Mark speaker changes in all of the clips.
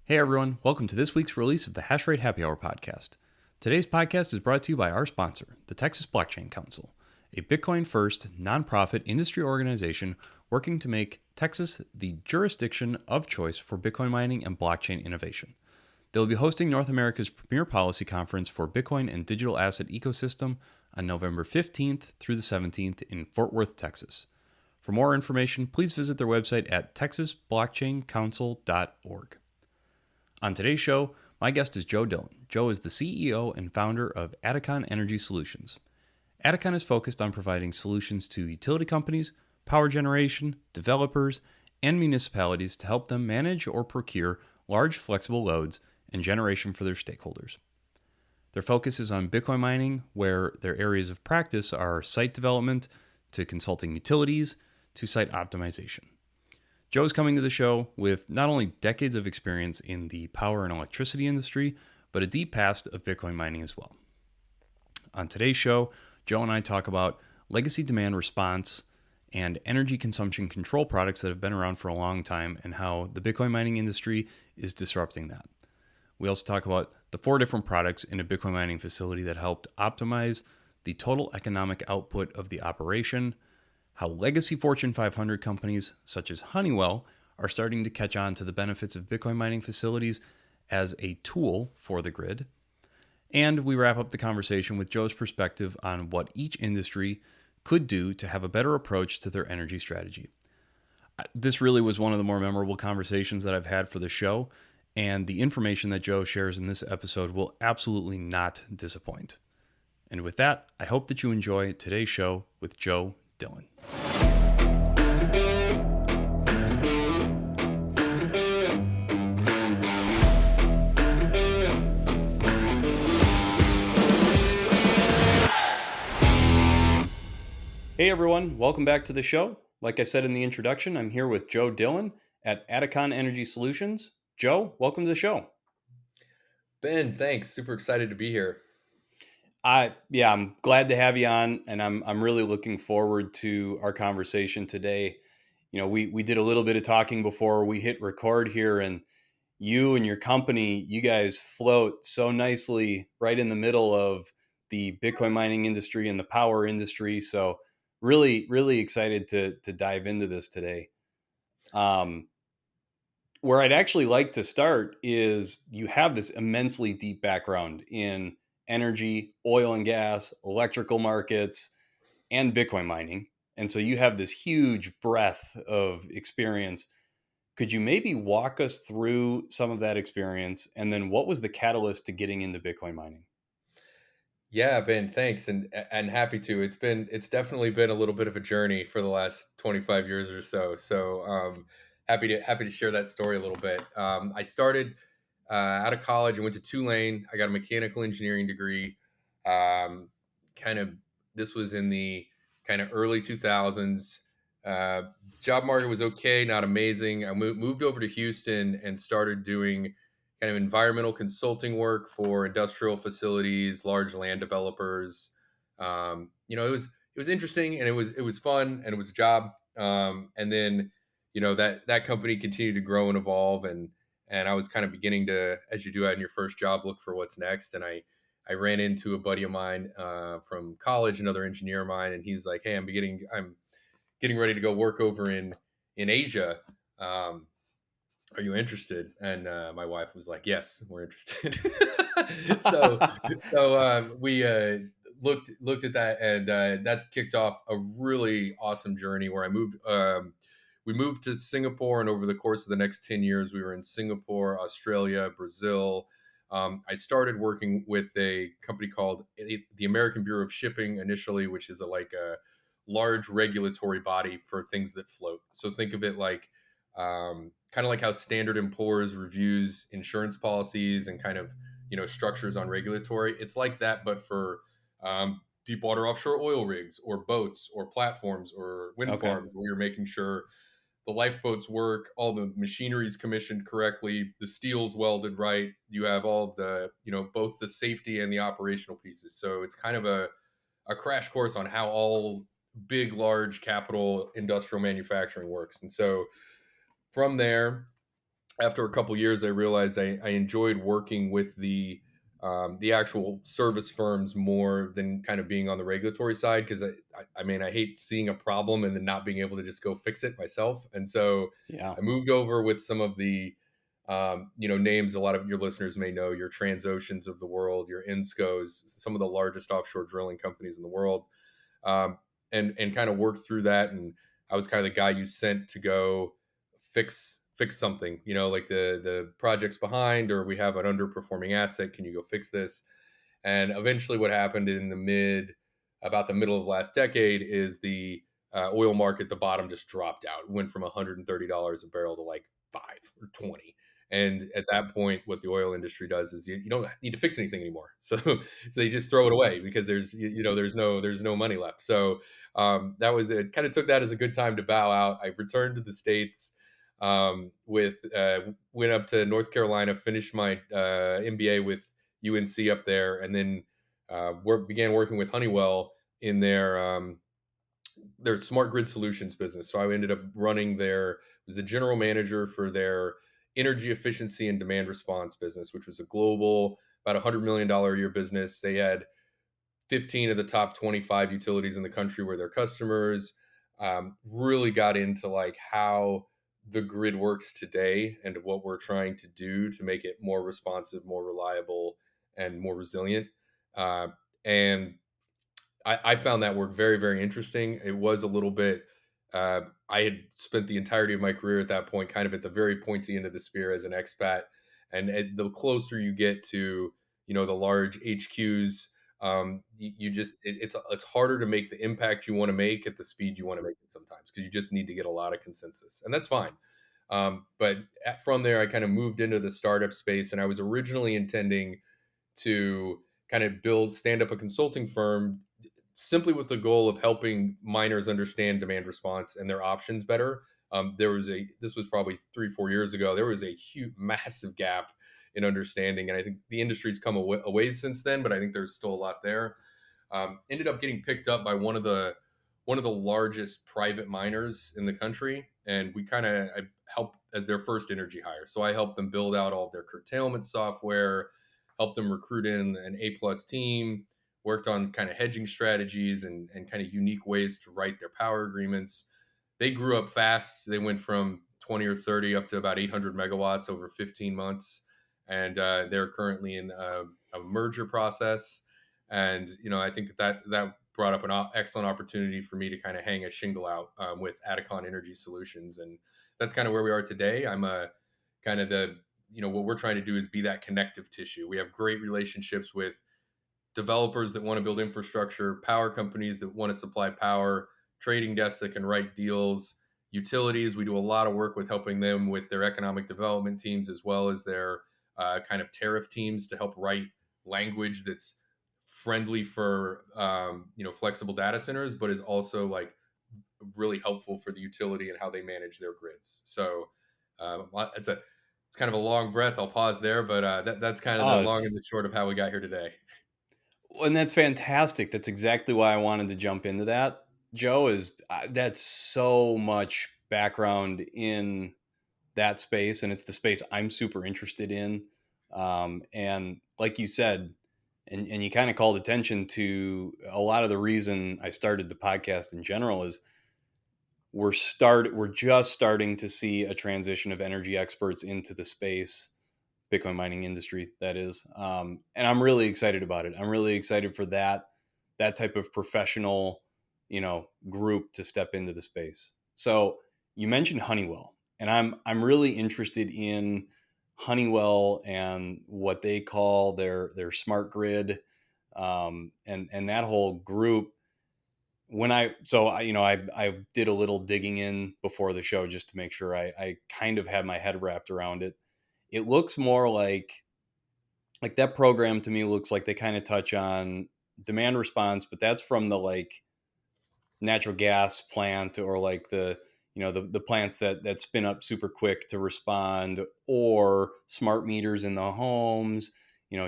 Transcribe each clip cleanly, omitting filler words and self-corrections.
Speaker 1: Hey everyone, welcome to this week's release of the Hash Rate Happy Hour podcast. Today's podcast is brought to you by our sponsor, the Texas Blockchain Council, a Bitcoin-first, nonprofit industry organization working to make Texas the jurisdiction of choice for Bitcoin mining and blockchain innovation. They'll be hosting North America's premier policy conference for Bitcoin and digital asset ecosystem on November 15th through the 17th in Fort Worth, Texas. For more information, please visit their website at texasblockchaincouncil.org. On today's show, my guest is Joe Dillion. Joe is the CEO and founder of Adakon Energy Solutions. Adakon is focused on providing solutions to utility companies, power generation, developers, and municipalities to help them manage or procure large flexible loads and generation for their stakeholders. Their focus is on Bitcoin mining, where their areas of practice are site development to consulting utilities to site optimization. Joe is coming to the show with not only decades of experience in the power and electricity industry, but a deep past of Bitcoin mining as well. On today's show, Joe and I talk about legacy demand response and energy consumption control products that have been around for a long time and how the Bitcoin mining industry is disrupting that. We also talk about the 4 different products in a Bitcoin mining facility that helped optimize the total economic output of the operation, how legacy Fortune 500 companies such as Honeywell are starting to catch on to the benefits of Bitcoin mining facilities as a tool for the grid. And we wrap up the conversation with Joe's perspective on what each industry could do to have a better approach to their energy strategy. This really was one of the more memorable conversations that I've had for the show, and the information that Joe shares in this episode will absolutely not disappoint. And with that, I hope that you enjoy today's show with Joe Dillion. Hey everyone, welcome back to the show. Like I said in the introduction, I'm here with Joe Dillion at Adakon Energy Solutions. Joe, welcome to the show.
Speaker 2: Ben, thanks. Super excited to be here.
Speaker 1: I'm glad to have you on, and I'm really looking forward to our conversation today. You know, we did a little bit of talking before we hit record here, and you and your company, you guys float so nicely right in the middle of the Bitcoin mining industry and the power industry. So really, really excited to dive into this today. Where I'd actually like to start is you have this immensely deep background in energy, oil and gas, electrical markets, and Bitcoin mining. And so you have this huge breadth of experience. Could you maybe walk us through some of that experience? And then what was the catalyst to getting into Bitcoin mining?
Speaker 2: Yeah, Ben, thanks, and happy to. It's definitely been a little bit of a journey for the last 25 years or so. Happy to share that story a little bit. I started out of college. I went to Tulane. I got a mechanical engineering degree. Um, kind of this was in the kind of early 2000s. Uh, Job market was okay, not amazing. I moved over to Houston and started doing kind of environmental consulting work for industrial facilities, large land developers. It was interesting, and it was fun, and it was a job. And then that company continued to grow and evolve, and I was kind of beginning to, as you do in your first job, look for what's next. And I ran into a buddy of mine from college, another engineer of mine, and he's like, "Hey, I'm getting ready to go work over in Asia. Are you interested?" And my wife was like, "Yes, we're interested." so we looked at that, and that's kicked off a really awesome journey where I moved. We moved to Singapore, and over the course of the next 10 years, we were in Singapore, Australia, Brazil. I started working with a company called the American Bureau of Shipping initially, which is like a large regulatory body for things that float. So think of it like kind of like how Standard and Poor's reviews insurance policies and kind of structures on regulatory. It's like that, but for deep water offshore oil rigs or boats or platforms or wind
Speaker 1: Okay.
Speaker 2: farms, where you're making sure the lifeboats work, all the machinery is commissioned correctly, the steel's welded right. You have all of the both the safety and the operational pieces. So it's kind of a crash course on how all big, large capital industrial manufacturing works. And so from there, after a couple years, I realized I enjoyed working with the actual service firms more than kind of being on the regulatory side, because I mean, I hate seeing a problem and then not being able to just go fix it myself. And so
Speaker 1: Yeah.
Speaker 2: I moved over with some of the names a lot of your listeners may know, your Transoceans of the world, your Enscos, some of the largest offshore drilling companies in the world, um, and kind of worked through that. And I was kind of the guy you sent to go fix something, like the project's behind, or we have an underperforming asset. Can you go fix this? And eventually, what happened in about the middle of last decade is the oil market, the bottom just dropped out. It went from $130 a barrel to like 5 or 20. And at that point, what the oil industry does is you don't need to fix anything anymore. So they just throw it away because there's no money left. So that was it. Kind of took that as a good time to bow out. I returned to the States, went up to North Carolina, finished my MBA with UNC up there, and then began working with Honeywell in their smart grid solutions business. So I ended up running was the general manager for their energy efficiency and demand response business, which was a global, about $100 million a year business. They had 15 of the top 25 utilities in the country were their customers. Really got into like how the grid works today and what we're trying to do to make it more responsive, more reliable, and more resilient. Uh, and I found that work very, very interesting. It was a little bit. I had spent the entirety of my career at that point, kind of at the very pointy end of the spear as an expat, and the closer you get to, the large HQs, you just it's harder to make the impact you want to make at the speed you want to make it sometimes, because you just need to get a lot of consensus, and that's fine. From there, I kind of moved into the startup space, and I was originally intending to kind of stand up a consulting firm simply with the goal of helping miners understand demand response and their options better. This was probably 3 4 years ago. There was a huge, massive gap in understanding, and I think the industry's come a ways since then, but I think there's still a lot there. Ended up getting picked up by one of the largest private miners in the country, and I helped as their first energy hire. So I helped them build out all of their curtailment software, helped them recruit in an A+ team, worked on kind of hedging strategies and kind of unique ways to write their power agreements. They grew up fast. They went from 20 or 30 up to about 800 megawatts over 15 months. And they're currently in a merger process. And, I think that brought up an excellent opportunity for me to kind of hang a shingle out with Adakon Energy Solutions. And that's kind of where we are today. I'm a kind of what we're trying to do is be that connective tissue. We have great relationships with developers that want to build infrastructure, power companies that want to supply power, trading desks that can write deals, utilities. We do a lot of work with helping them with their economic development teams, as well as their kind of tariff teams, to help write language that's friendly for flexible data centers, but is also like really helpful for the utility and how they manage their grids. So it's kind of a long breath. I'll pause there, but that's kind of the
Speaker 1: Oh,
Speaker 2: long and the short of how we got here today.
Speaker 1: and that's fantastic. That's exactly why I wanted to jump into that. Joe, is that's so much background in that space, and it's the space I'm super interested in. And like you said, and you kind of called attention to a lot of the reason I started the podcast in general is we're just starting to see a transition of energy experts into the space, Bitcoin mining industry, that is. And I'm really excited about it. I'm really excited for that type of professional, group to step into the space. So you mentioned Honeywell, and I'm really interested in Honeywell and what they call their smart grid, and that whole group. I did a little digging in before the show just to make sure I kind of had my head wrapped around it. It looks more like that program to me looks like they kind of touch on demand response, but that's from the like natural gas plant, or like the plants that spin up super quick to respond, or smart meters in the homes,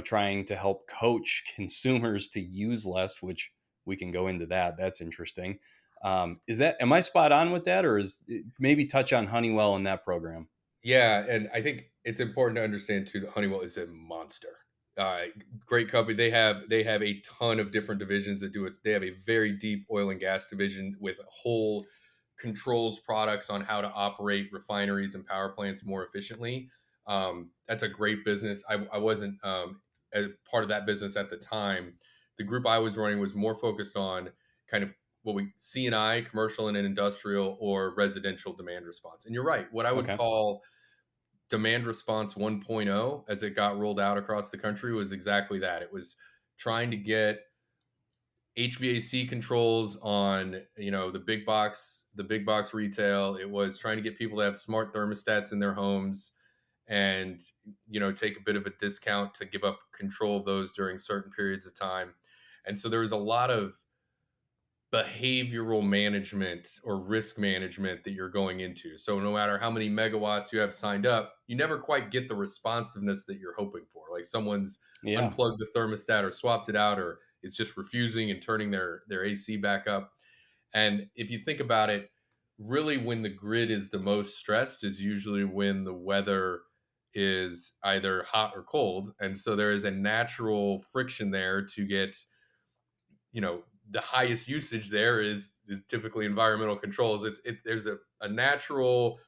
Speaker 1: trying to help coach consumers to use less, which we can go into that's interesting. Am I spot on with that, or maybe touch on Honeywell in that program?
Speaker 2: Yeah, and I think it's important to understand too that Honeywell is a monster. Great company. They have a ton of different divisions that do it. They have a very deep oil and gas division with whole controls products on how to operate refineries and power plants more efficiently. That's a great business. I wasn't a part of that business at the time. The group I was running was more focused on kind of what we C&I, commercial and industrial, or residential demand response. And you're right. What I would
Speaker 1: Okay.
Speaker 2: call demand response 1.0 as it got rolled out across the country was exactly that. It was trying to get HVAC controls on, the big box retail. It was trying to get people to have smart thermostats in their homes and, take a bit of a discount to give up control of those during certain periods of time. And so there was a lot of behavioral management or risk management that you're going into. So no matter how many megawatts you have signed up, you never quite get the responsiveness that you're hoping for. Like someone's
Speaker 1: Yeah.
Speaker 2: unplugged the thermostat or swapped it out, or it's just refusing and turning their AC back up. And if you think about it, really when the grid is the most stressed is usually when the weather is either hot or cold. And so there is a natural friction there to get, the highest usage there is typically environmental controls. There's a natural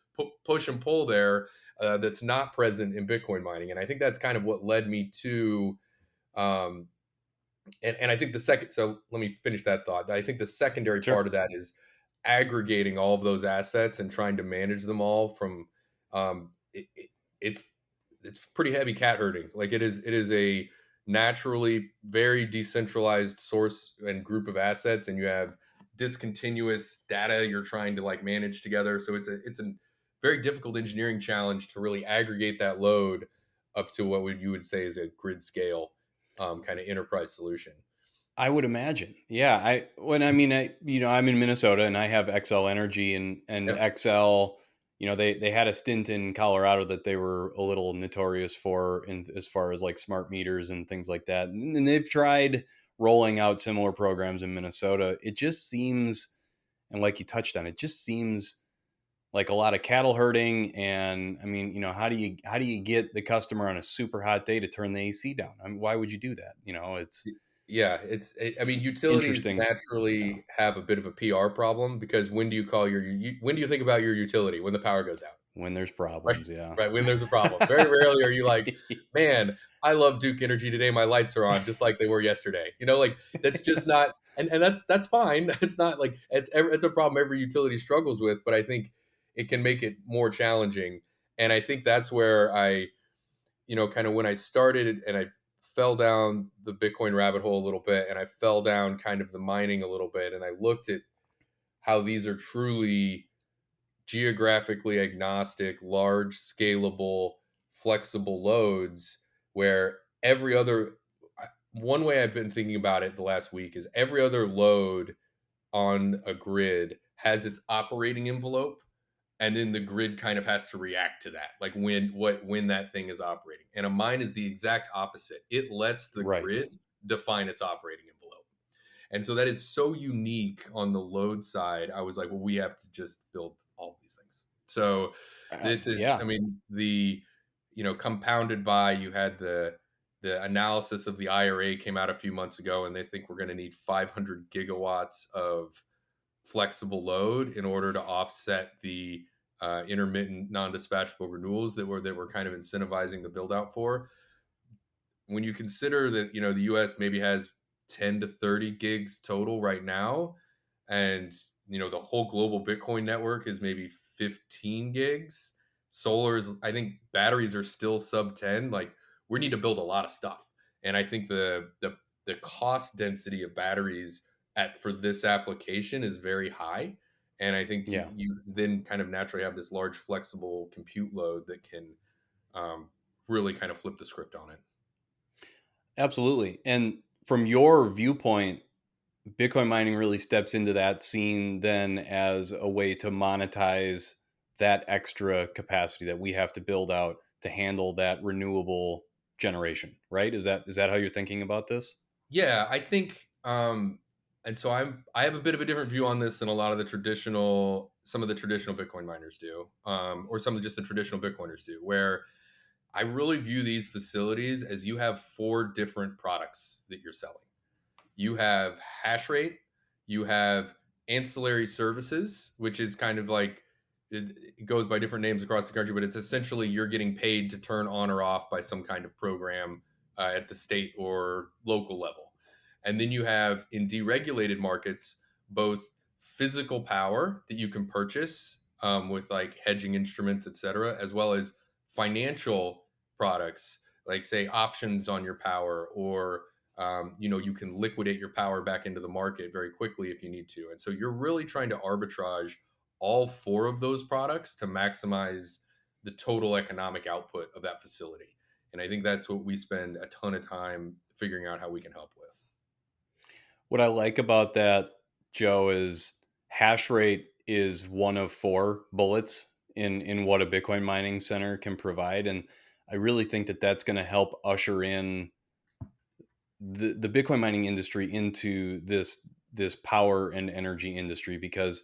Speaker 2: push and pull there that's not present in Bitcoin mining, and I think that's kind of what led me to um, and I think the second, so let me finish that thought. I think the secondary
Speaker 1: Sure.
Speaker 2: part of that is aggregating all of those assets and trying to manage them all from it's it's pretty heavy cat herding. Like it is a naturally very decentralized source and group of assets, and you have discontinuous data you're trying to like manage together. So it's a very difficult engineering challenge to really aggregate that load up to what you would say is a grid scale kind of enterprise solution.
Speaker 1: I would imagine. Yeah. I'm in Minnesota and I have XL Energy and
Speaker 2: Yep.
Speaker 1: XL, they had a stint in Colorado that they were a little notorious for in as far as like smart meters and things like that. And they've tried rolling out similar programs in Minnesota. It just seems, and like you touched on, it just seems like a lot of cattle herding. And I mean, how do you get the customer on a super hot day to turn the AC down? I mean, why would you do that? It's
Speaker 2: Yeah, I mean, utilities
Speaker 1: interesting. Yeah.
Speaker 2: naturally have a bit of a PR problem because when do you think about your utility? When the power goes out,
Speaker 1: When there's
Speaker 2: right?
Speaker 1: problems, yeah.
Speaker 2: Right, when there's a problem. Very rarely are you like, "Man, I love Duke Energy today. My lights are on just like they were yesterday." Like that's just not, and that's fine. It's not like it's a problem every utility struggles with, but I think it can make it more challenging. And I think that's where kind of when I started and I fell down the Bitcoin rabbit hole a little bit and I fell down kind of the mining a little bit and I looked at how these are truly geographically agnostic, large, scalable, flexible loads where one way I've been thinking about it the last week is every other load on a grid has its operating envelope and then the grid kind of has to react to that like when that thing is operating, and a mine is the exact opposite. It lets the
Speaker 1: Right.
Speaker 2: grid define its operating envelope, and so that is so unique on the load side. I was like, well, we have to just build all these things. So this is, I
Speaker 1: Yeah.
Speaker 2: mean, the compounded by, you had the analysis of the IRA came out a few months ago and they think we're going to need 500 gigawatts of flexible load in order to offset the intermittent non-dispatchable renewals that we're kind of incentivizing the build out for. When you consider that the U.S. maybe has 10 to 30 gigs total right now, and the whole global Bitcoin network is maybe 15 gigs. Solar is, I think, batteries are still sub 10. Like we need to build a lot of stuff, and I think the cost density of batteries at for this application is very high. And I think you
Speaker 1: Yeah.
Speaker 2: you then kind of naturally have this large flexible compute load that can um, really kind of flip the script on it.
Speaker 1: Absolutely. And from your viewpoint, Bitcoin mining really steps into that scene then as a way to monetize that extra capacity that we have to build out to handle that renewable generation, right? Is that how you're thinking about this?
Speaker 2: Yeah, I think. And so I have a bit of a different view on this than a lot of the traditional some of the traditional Bitcoin miners do, or some of just the traditional Bitcoiners do, where I really view these facilities as you have four different products that you're selling. You have hash rate, you have ancillary services, which is kind of like it goes by different names across the country, but it's essentially you're getting paid to turn on or off by some kind of program at the state or local level. And then you have in deregulated markets both physical power that you can purchase with like hedging instruments, et cetera, as well as financial products like say options on your power or you can liquidate your power back into the market very quickly if you need to. And so you're really trying to arbitrage all four of those products to maximize the total economic output of that facility. And I think that's what we spend a ton of time figuring out how we can help with.
Speaker 1: What I like about that, Joe, is hash rate is one of four bullets in what a Bitcoin mining center can provide, and I really think that that's going to help usher in the Bitcoin mining industry into this power and energy industry because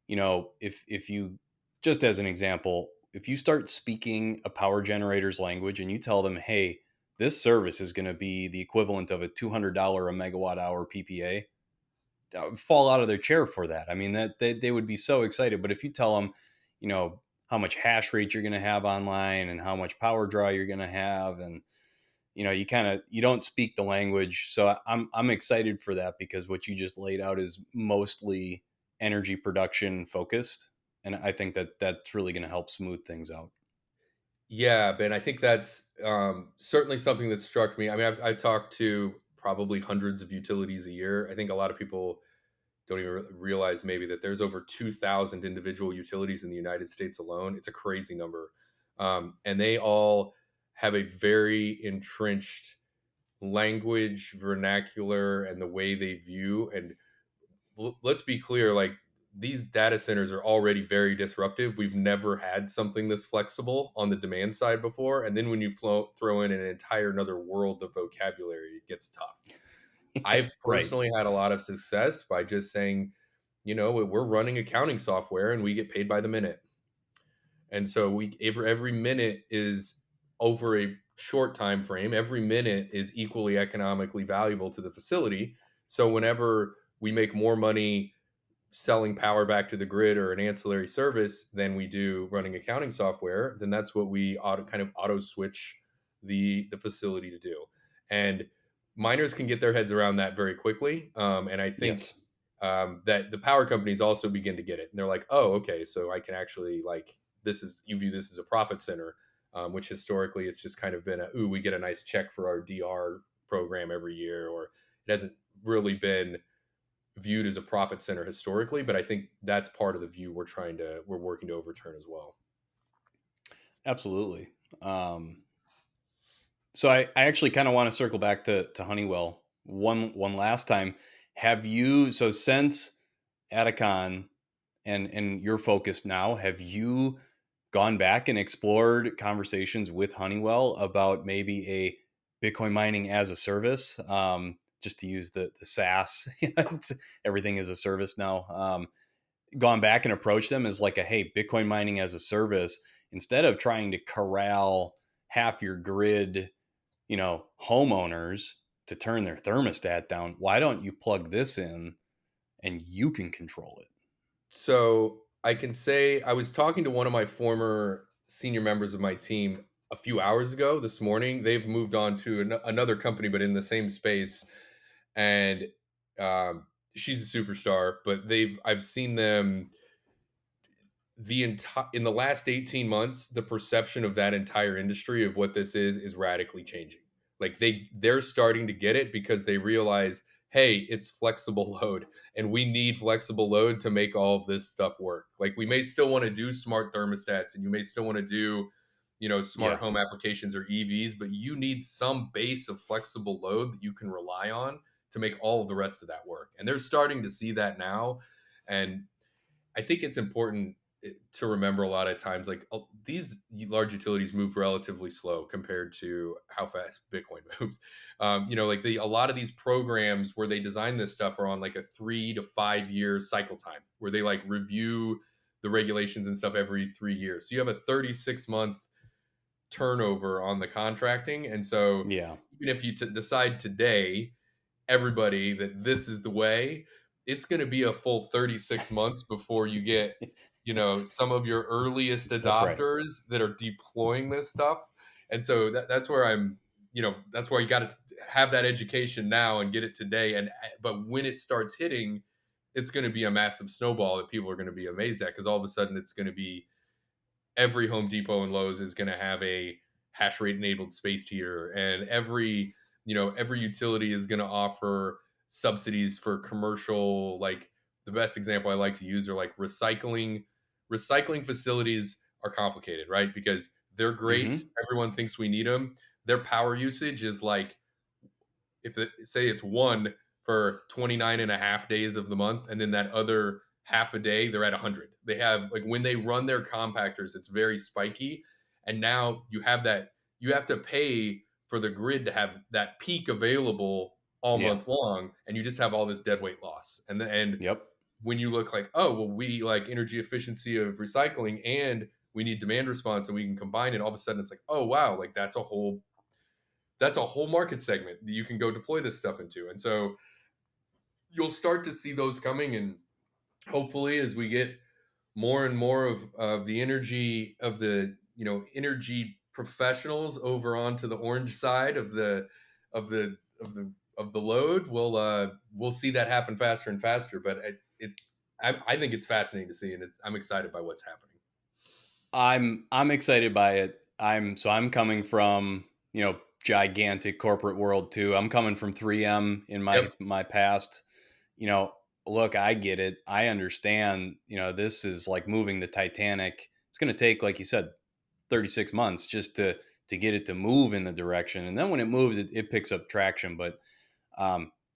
Speaker 1: if you just as an example, if you start speaking a power generator's language and you tell them, hey, this service is going to be the equivalent of a $200 a megawatt hour PPA, fall out of their chair for that. I mean, that they would be so excited. But if you tell them, how much hash rate you're going to have online and how much power draw you're going to have, and you don't speak the language. So I'm excited for that because what you just laid out is mostly energy production focused, and I think that that's really going to help smooth things out.
Speaker 2: Yeah, Ben, I think that's certainly something that struck me. I mean, I've talked to probably hundreds of utilities a year. I think a lot of people don't even realize maybe that there's over 2,000 individual utilities in the United States alone. It's a crazy number. And they all have a very entrenched language, vernacular, and the way they view. And let's be clear, like these data centers are already very disruptive. We've never had something this flexible on the demand side before. And then when you throw in an entire another world of vocabulary, it gets tough. I've
Speaker 1: Right.
Speaker 2: personally had a lot of success by just saying, we're running accounting software and we get paid by the minute. And so every minute is over a short time frame. Every minute is equally economically valuable to the facility. So whenever we make more money selling power back to the grid or an ancillary service than we do running accounting software, then that's what we auto switch the facility to do. And miners can get their heads around that very quickly. And I think
Speaker 1: Yes.
Speaker 2: that the power companies also begin to get it. And they're like, oh, okay, so I can actually like you view this as a profit center, which historically it's just kind of been we get a nice check for our DR program every year, or it hasn't really been viewed as a profit center historically, but I think that's part of the view we're working to overturn as well.
Speaker 1: Absolutely. So I actually kind of want to circle back to Honeywell one last time. Have you so since Adakon and your focus now, have you gone back and explored conversations with Honeywell about maybe a Bitcoin mining as a service? Just to use the SaaS, everything is a service now. Gone back and approached them as like a hey, Bitcoin mining as a service instead of trying to corral half your grid, homeowners to turn their thermostat down. Why don't you plug this in and you can control it?
Speaker 2: So I can say I was talking to one of my former senior members of my team a few hours ago this morning. They've moved on to another company, but in the same space. And she's a superstar, but I've seen them in the last 18 months, the perception of that entire industry of what this is radically changing. Like they're starting to get it because they realize, hey, it's flexible load and we need flexible load to make all of this stuff work. Like we may still want to do smart thermostats and you may still want to do smart
Speaker 1: Yeah.
Speaker 2: home applications or EVs, but you need some base of flexible load that you can rely on to make all of the rest of that work. And they're starting to see that now. And I think it's important. to remember a lot of times, like these large utilities move relatively slow compared to how fast Bitcoin moves. Like a lot of these programs where they design this stuff are on like a 3 to 5 year cycle time, where they like review the regulations and stuff every 3 years. So you have a 36-month turnover on the contracting, and so
Speaker 1: Yeah.
Speaker 2: even if you decide today everybody that this is the way, it's going to be a full 36 months before you get, some of your earliest
Speaker 1: That's right.
Speaker 2: adopters that are deploying this stuff. And so that's where that's why you got to have that education now and get it today. But when it starts hitting, it's going to be a massive snowball that people are going to be amazed at, because all of a sudden it's going to be every Home Depot and Lowe's is going to have a hash rate enabled space heater, and every utility is going to offer subsidies for commercial. Like the best example I like to use are like recycling facilities are complicated, right? Because they're great,
Speaker 1: Hmm.
Speaker 2: everyone thinks we need them. Their power usage is like, if it, say it's one for 29 and a half days of the month, and then that other half a day they're at 100. They have, like, when they run their compactors, it's very spiky, and now you have to pay for the grid to have that peak available all
Speaker 1: Yeah.
Speaker 2: month long, and you just have all this dead weight loss. And
Speaker 1: Yep.
Speaker 2: when you look like, oh well, we like energy efficiency of recycling and we need demand response and we can combine it, all of a sudden it's like, oh wow, like that's a whole market segment that you can go deploy this stuff into. And so you'll start to see those coming. And hopefully, as we get more and more of the energy professionals over onto the orange side of the of the load, we'll see that happen faster and faster. But I think it's fascinating to see, and I'm excited by what's happening.
Speaker 1: I'm excited by it. I'm coming from, gigantic corporate world too. I'm coming from 3M in my
Speaker 2: Yep.
Speaker 1: my past. You know, Look, I get it. I understand, this is like moving the Titanic. It's going to take, like you said, 36 months just to get it to move in the direction. And then when it moves, it picks up traction. But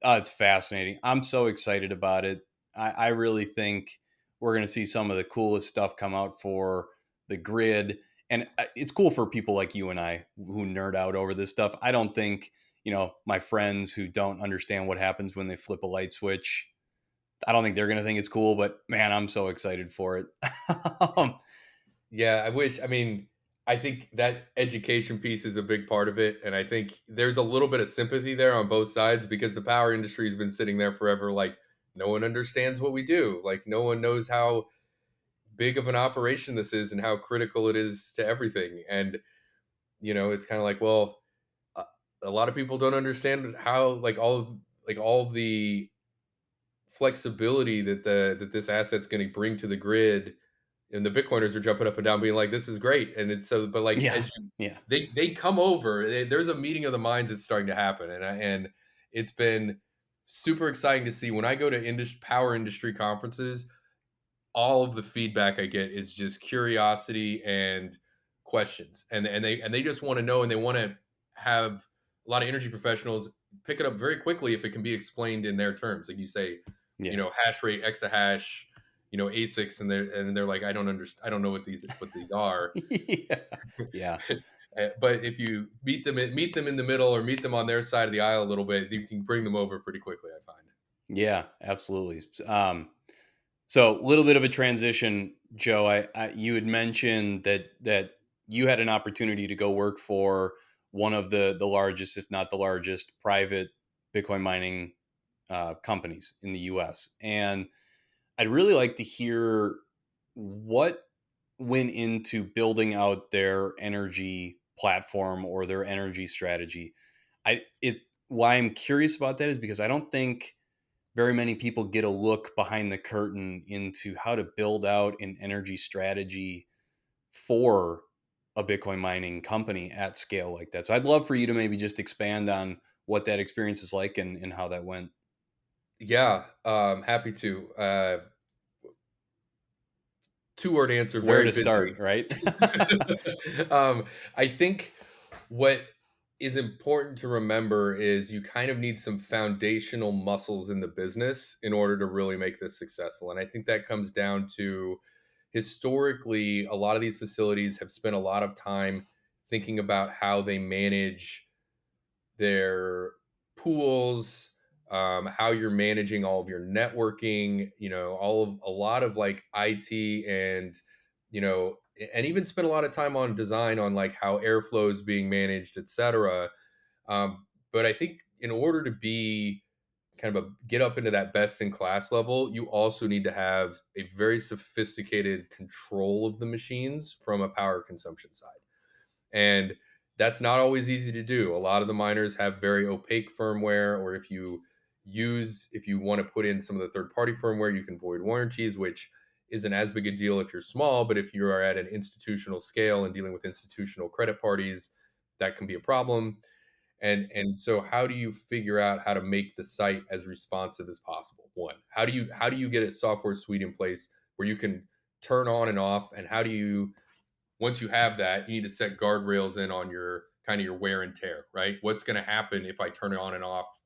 Speaker 1: it's fascinating. I'm so excited about it. I really think we're going to see some of the coolest stuff come out for the grid. And it's cool for people like you and I who nerd out over this stuff. I don't think, my friends who don't understand what happens when they flip a light switch, I don't think they're going to think it's cool, but man, I'm so excited for it. Um,
Speaker 2: Yeah, I wish. I mean, I think that education piece is a big part of it. And I think there's a little bit of sympathy there on both sides, because the power industry has been sitting there forever. Like, no one understands what we do. Like, no one knows how big of an operation this is and how critical it is to everything. And, it's kind of like, well, a, a lot of people don't understand how, all of the flexibility that this asset's going to bring to the grid. And the Bitcoiners are jumping up and down being like, this is great. And it's so, but like,
Speaker 1: yeah,
Speaker 2: as you
Speaker 1: yeah,
Speaker 2: they come over, there's a meeting of the minds that's starting to happen. And it's been super exciting to see when I go to power industry conferences. All of the feedback I get is just curiosity and questions, and they just want to know, and they want to have a lot of energy professionals pick it up very quickly if it can be explained in their terms. Like you say,
Speaker 1: yeah.
Speaker 2: hash rate, exahash, ASICs, and they're like, I don't know what these are.
Speaker 1: Yeah, yeah,
Speaker 2: But if you meet them in the middle, or meet them on their side of the aisle a little bit, you can bring them over pretty quickly, I find.
Speaker 1: yeah, absolutely. So a little bit of a transition, Joe. You had mentioned that you had an opportunity to go work for one of the largest, if not the largest, private Bitcoin mining companies in the U.S. And I'd really like to hear what went into building out their energy platform or their energy strategy. I it Why I'm curious about that is because I don't think very many people get a look behind the curtain into how to build out an energy strategy for a Bitcoin mining company at scale like that. So I'd love for you to maybe just expand on what that experience is like and how that went.
Speaker 2: Yeah, happy to. Two-word answer,
Speaker 1: Where
Speaker 2: very
Speaker 1: to start,
Speaker 2: busy.
Speaker 1: right?
Speaker 2: I think what is important to remember is you kind of need some foundational muscles in the business in order to really make this successful. And I think that comes down to, historically, a lot of these facilities have spent a lot of time thinking about how they manage their pools, how you're managing all of your networking, a lot of like IT and, and even spend a lot of time on design on like how airflow is being managed, et cetera. But I think in order to be kind of get up into that best in class level, you also need to have a very sophisticated control of the machines from a power consumption side. And that's not always easy to do. A lot of the miners have very opaque firmware, or if you want to put in some of the third party firmware, you can void warranties, which isn't as big a deal if you're small, but if you are at an institutional scale and dealing with institutional credit parties, that can be a problem. And so how do you figure out how to make the site as responsive as possible? One, how do you get a software suite in place where you can turn on and off? And how do you, once you have that, you need to set guardrails in on your kind of your wear and tear, right? What's going to happen if I turn it on and off?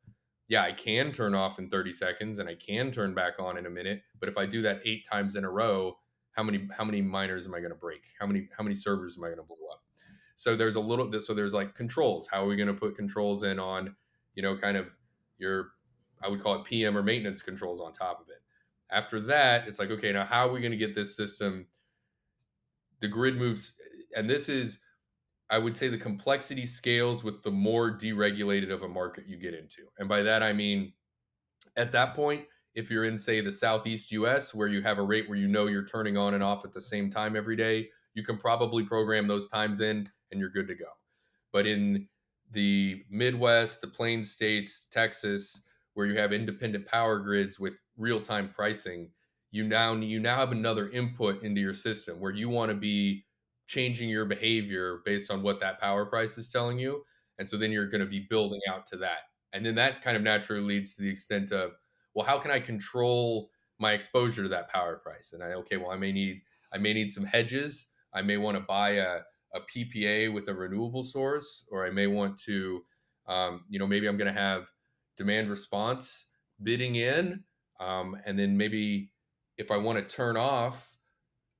Speaker 2: Yeah, I can turn off in 30 seconds and I can turn back on in a minute, but if I do that 8 times in a row, how many miners am I going to break? How many servers am I going to blow up? So there's like controls. How are we going to put controls in on, kind of your, I would call it PM or maintenance controls on top of it. After that, it's like, okay, now how are we going to get this system, the grid moves, and this is, I would say the complexity scales with the more deregulated of a market you get into. And by that, I mean, at that point, if you're in, say, the Southeast US, where you have a rate where you're turning on and off at the same time every day, you can probably program those times in and you're good to go. But in the Midwest, the Plains states, Texas, where you have independent power grids with real-time pricing, you now have another input into your system where you want to be changing your behavior based on what that power price is telling you. And so then you're going to be building out to that. And then that kind of naturally leads to the extent of, well, how can I control my exposure to that power price? And I may need some hedges. I may want to buy a PPA with a renewable source, or I may want to, maybe I'm going to have demand response bidding in, and then maybe if I want to turn off,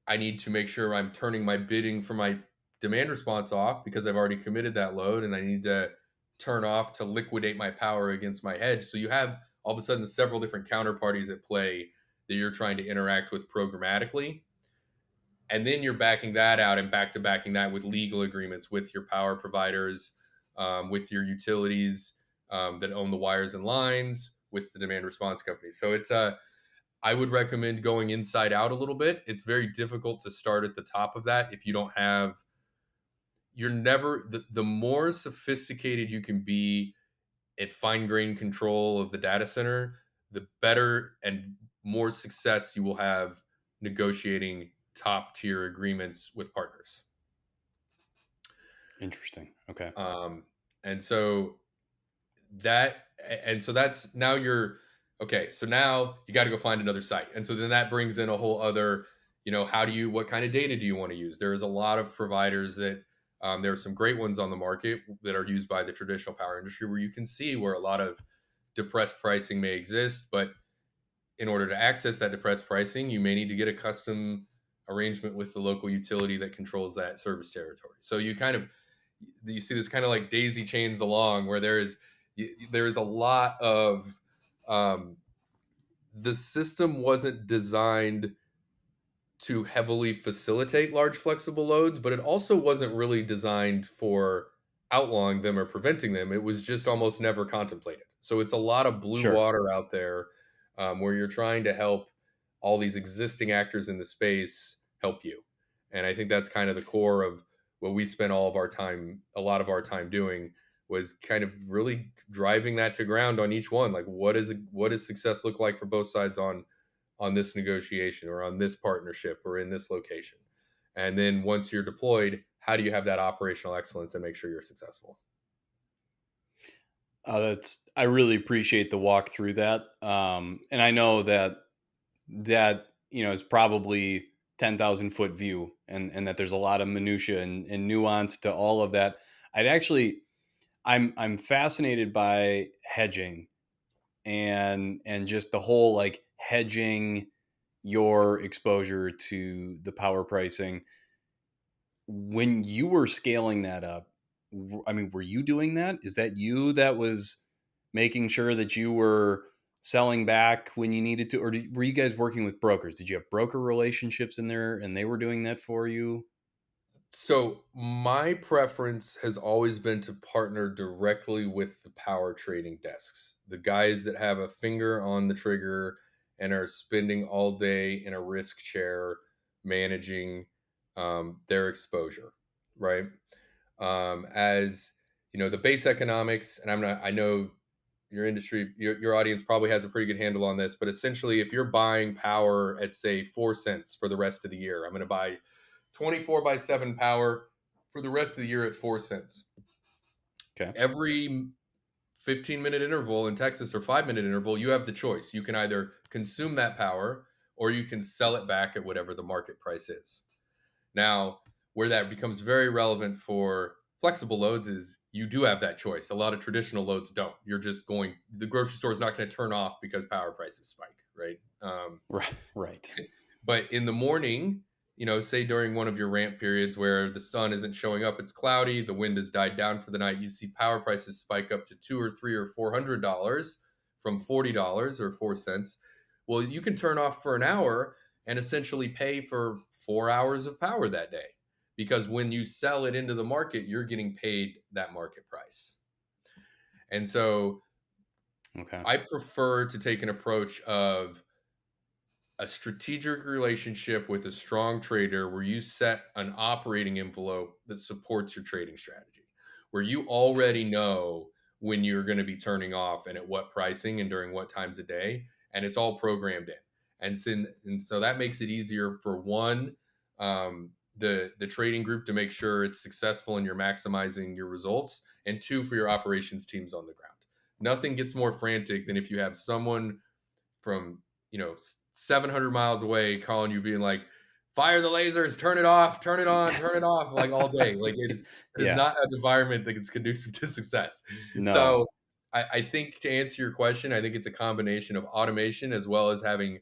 Speaker 2: I need to make sure I'm turning my bidding for my demand response off because I've already committed that load, and I need to turn off to liquidate my power against my hedge. So you have all of a sudden several different counterparties at play that you're trying to interact with programmatically. And then you're backing that out and back to backing that with legal agreements with your power providers, with your utilities that own the wires and lines, with the demand response companies. So I would recommend going inside out a little bit. It's very difficult to start at the top of that if you don't have, you're never, the more sophisticated you can be at fine grained control of the data center, the better and more success you will have negotiating top tier agreements with partners.
Speaker 1: Interesting. Okay.
Speaker 2: And so that, and so that's now you're okay. So now you got to go find another site. And so then that brings in a whole other, what kind of data do you want to use? There is a lot of providers that, there are some great ones on the market that are used by the traditional power industry where you can see where a lot of depressed pricing may exist. But in order to access that depressed pricing, you may need to get a custom arrangement with the local utility that controls that service territory. So you see this kind of like daisy chains along where there is a lot of, the system wasn't designed to heavily facilitate large flexible loads, but it also wasn't really designed for outlawing them or preventing them. It was just almost never contemplated. So it's a lot of blue
Speaker 1: Sure.
Speaker 2: water out there, where you're trying to help all these existing actors in the space help you. And I think that's kind of the core of what we spent a lot of our time doing, was kind of really driving that to ground on each one. Like what does success look like for both sides on this negotiation or on this partnership or in this location. And then once you're deployed, how do you have that operational excellence and make sure you're successful?
Speaker 1: I really appreciate the walk through that. And I know that is probably 10,000 foot view, and that there's a lot of minutia and nuance to all of that. I'd actually, I'm fascinated by hedging and just the whole like hedging, your exposure to the power pricing. When you were scaling that up, I mean, were you doing that? Is that you that was making sure that you were selling back when you needed to, or were you guys working with brokers? Did you have broker relationships in there and they were doing that for you?
Speaker 2: So my preference has always been to partner directly with the power trading desks, the guys that have a finger on the trigger and are spending all day in a risk chair managing their exposure, right? As you know, the base economics, and I know your industry, your audience probably has a pretty good handle on this, but essentially, if you're buying power at say 4 cents for the rest of the year, I'm going to buy 24 by 7 power for the rest of the year at 4 cents.
Speaker 1: Okay.
Speaker 2: Every 15-minute interval in Texas or 5-minute interval, you have the choice. You can either consume that power or you can sell it back at whatever the market price is. Now, where that becomes very relevant for flexible loads is you do have that choice. A lot of traditional loads don't. You're just going, the grocery store is not going to turn off because power prices spike, right?
Speaker 1: Right. Right.
Speaker 2: But in the morning, say during one of your ramp periods where the sun isn't showing up, it's cloudy, the wind has died down for the night, you see power prices spike up to two or three or $400 from $40 or 4 cents. Well, you can turn off for an hour and essentially pay for 4 hours of power that day. Because when you sell it into the market, you're getting paid that market price. And so
Speaker 1: Okay.
Speaker 2: I prefer to take an approach of a strategic relationship with a strong trader where you set an operating envelope that supports your trading strategy, where you already know when you're going to be turning off and at what pricing and during what times a day, and it's all programmed in. And so that makes it easier for one, the trading group to make sure it's successful and you're maximizing your results, and two, for your operations teams on the ground. Nothing gets more frantic than if you have someone from 700 miles away calling you being like, fire the lasers, turn it off, turn it on, turn it off, like all day. Like it is
Speaker 1: Yeah.
Speaker 2: not an environment that is conducive to success.
Speaker 1: No.
Speaker 2: So I think, to answer your question, I think it's a combination of automation as well as having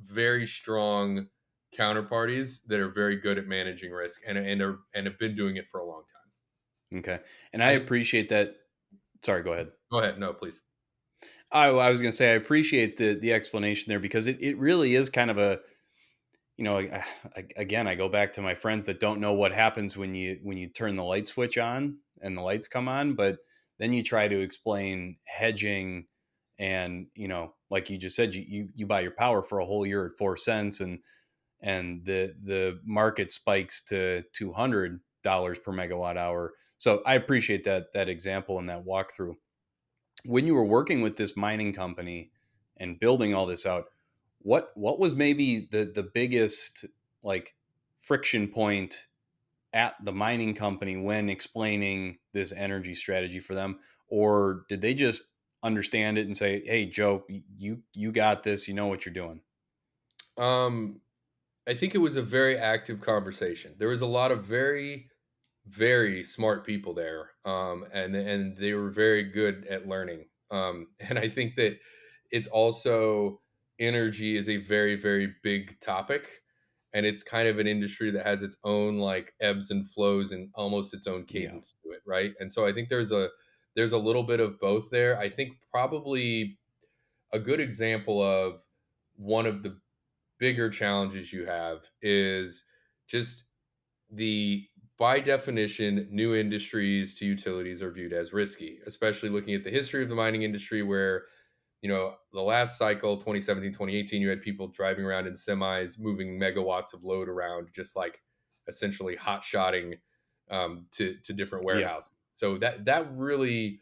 Speaker 2: very strong counterparties that are very good at managing risk and have been doing it for a long time.
Speaker 1: Okay. And I
Speaker 2: I
Speaker 1: appreciate that. Sorry, go ahead.
Speaker 2: Go ahead. No, please.
Speaker 1: I was going to say I appreciate the explanation there because it really is kind of a, again, I go back to my friends that don't know what happens when you turn the light switch on and the lights come on, but then you try to explain hedging, and like you just said, you buy your power for a whole year at 4 cents, and the market spikes to $200 per megawatt hour. So I appreciate that example and that walkthrough. When you were working with this mining company and building all this out, what was maybe the biggest, like, friction point at the mining company when explaining this energy strategy for them? Or did they just understand it and say, hey, Joe, you got this, you know what you're doing?
Speaker 2: Um, I think it was a very active conversation. There was a lot of very, very smart people there, and they were very good at learning. And I think that it's also, energy is a very, very big topic, and it's kind of an industry that has its own like ebbs and flows and almost its own
Speaker 1: Yeah.
Speaker 2: cadence to it, right? And so I think there's a little bit of both there. I think probably a good example of one of the bigger challenges you have is just the, by definition, new industries to utilities are viewed as risky, especially looking at the history of the mining industry where, the last cycle, 2017, 2018, you had people driving around in semis, moving megawatts of load around, just like essentially hot shotting to different
Speaker 1: Yep.
Speaker 2: warehouses. So that really,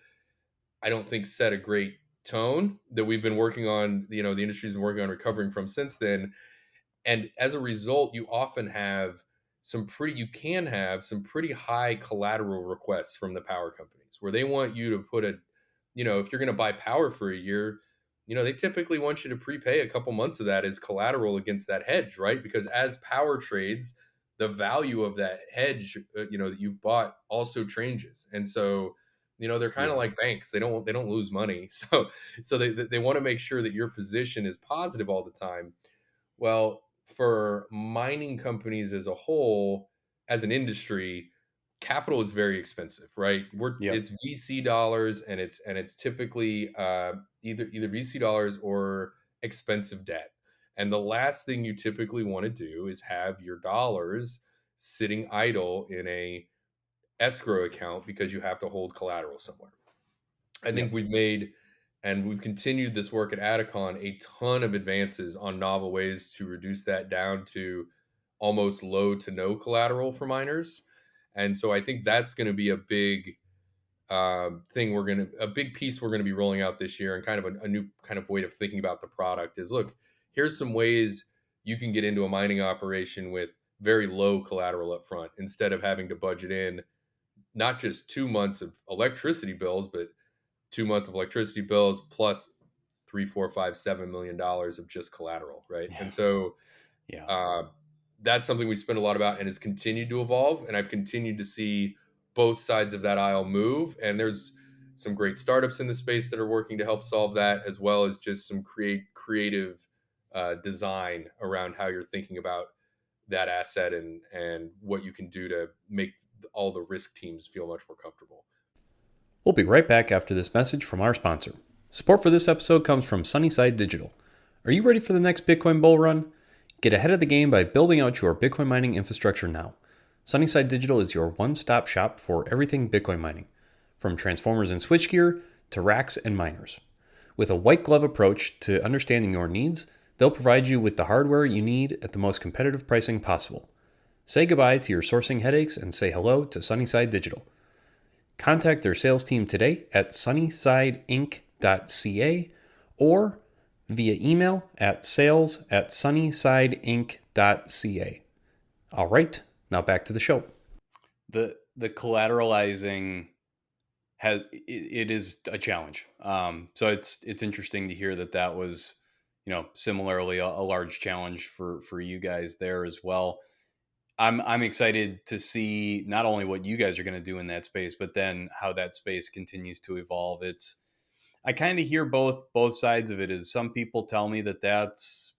Speaker 2: I don't think, set a great tone that we've been working on, the industry's been working on recovering from since then. And as a result, you can have some pretty high collateral requests from the power companies where they want you to put if you're going to buy power for a year, they typically want you to prepay a couple months of that as collateral against that hedge, right? Because as power trades, the value of that hedge, that you've bought also changes. And so, they're kind of
Speaker 1: Yeah.
Speaker 2: like banks. They don't lose money. So they want to make sure that your position is positive all the time. Well, for mining companies as a whole, as an industry, capital is very expensive, right?
Speaker 1: Yep.
Speaker 2: It's VC dollars, and it's typically either VC dollars or expensive debt. And the last thing you typically want to do is have your dollars sitting idle in a escrow account because you have to hold collateral somewhere. I think
Speaker 1: Yep.
Speaker 2: we've made and we've continued this work at Adakon a ton of advances on novel ways to reduce that down to almost low to no collateral for miners. And so I think that's going to be a big thing a big piece we're going to be rolling out this year, and kind of a new kind of way of thinking about the product is, look, here's some ways you can get into a mining operation with very low collateral up front instead of having to budget in not just 2 months of electricity bills, but 2 months of electricity bills plus three, four, five, $7 million of just collateral, right?
Speaker 1: Yeah.
Speaker 2: And so
Speaker 1: Yeah.
Speaker 2: uh, that's something we spend a lot about and has continued to evolve. And I've continued to see both sides of that aisle move. And there's some great startups in the space that are working to help solve that, as well as just some creative design around how you're thinking about that asset and what you can do to make all the risk teams feel much more comfortable.
Speaker 1: We'll be right back after this message from our sponsor. Support for this episode comes from Sunnyside Digital. Are you ready for the next Bitcoin bull run? Get ahead of the game by building out your Bitcoin mining infrastructure now. Sunnyside Digital is your one-stop shop for everything Bitcoin mining, from transformers and switchgear to racks and miners. With a white glove approach to understanding your needs, they'll provide you with the hardware you need at the most competitive pricing possible. Say goodbye to your sourcing headaches and say hello to Sunnyside Digital. Contact their sales team today at sunnysideinc.ca or via email at sales@sunnysideinc.ca. All right, now back to the show. The collateralizing it is a challenge. So it's interesting to hear that was, similarly a large challenge for you guys there as well. I'm excited to see not only what you guys are going to do in that space, but then how that space continues to evolve. I kind of hear both sides of it. Is some people tell me it's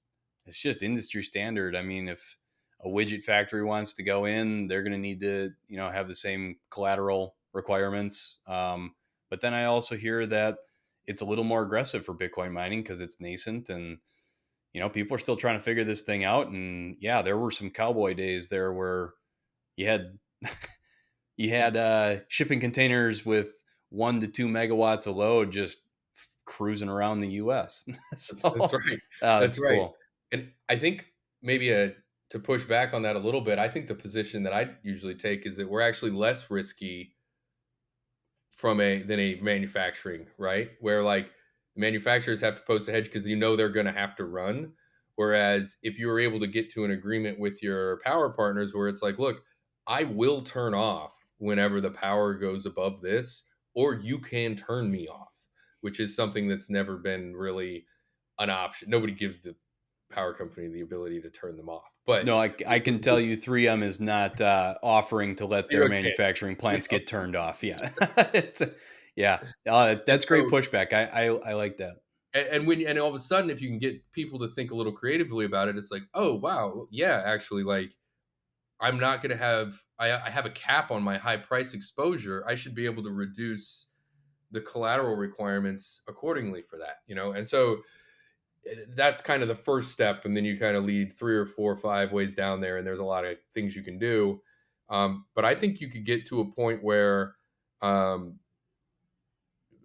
Speaker 1: just industry standard. I mean, if a widget factory wants to go in, they're going to need to have the same collateral requirements. But then I also hear that it's a little more aggressive for Bitcoin mining because it's nascent and people are still trying to figure this thing out. And yeah, there were some cowboy days there where you had shipping containers with 1 to 2 megawatts of load just cruising around the U.S.
Speaker 2: That's
Speaker 1: So
Speaker 2: right. That's
Speaker 1: that's
Speaker 2: right.
Speaker 1: cool.
Speaker 2: And I think maybe to push back on that a little bit, I think the position that I usually take is that we're actually less risky from a than a manufacturing, right? Where like manufacturers have to post a hedge because they're going to have to run. Whereas if you were able to get to an agreement with your power partners where it's like, look, I will turn off whenever the power goes above this, or you can turn me off, which is something that's never been really an option. Nobody gives the power company the ability to turn them off, but
Speaker 1: No, I can tell you 3M is not offering to let their
Speaker 2: zero chance.
Speaker 1: manufacturing plants
Speaker 2: Yeah.
Speaker 1: get turned off. Yeah. It's, yeah.
Speaker 2: And
Speaker 1: That's great
Speaker 2: so
Speaker 1: pushback. I like that.
Speaker 2: and all of a sudden, if you can get people to think a little creatively about it, it's like, oh wow, yeah, actually, like I'm not going to I have a cap on my high price exposure. I should be able to reduce the collateral requirements accordingly for that, and so that's kind of the first step, and then you kind of lead 3 or 4 or 5 ways down there, and there's a lot of things you can do. But I think you could get to a point where um,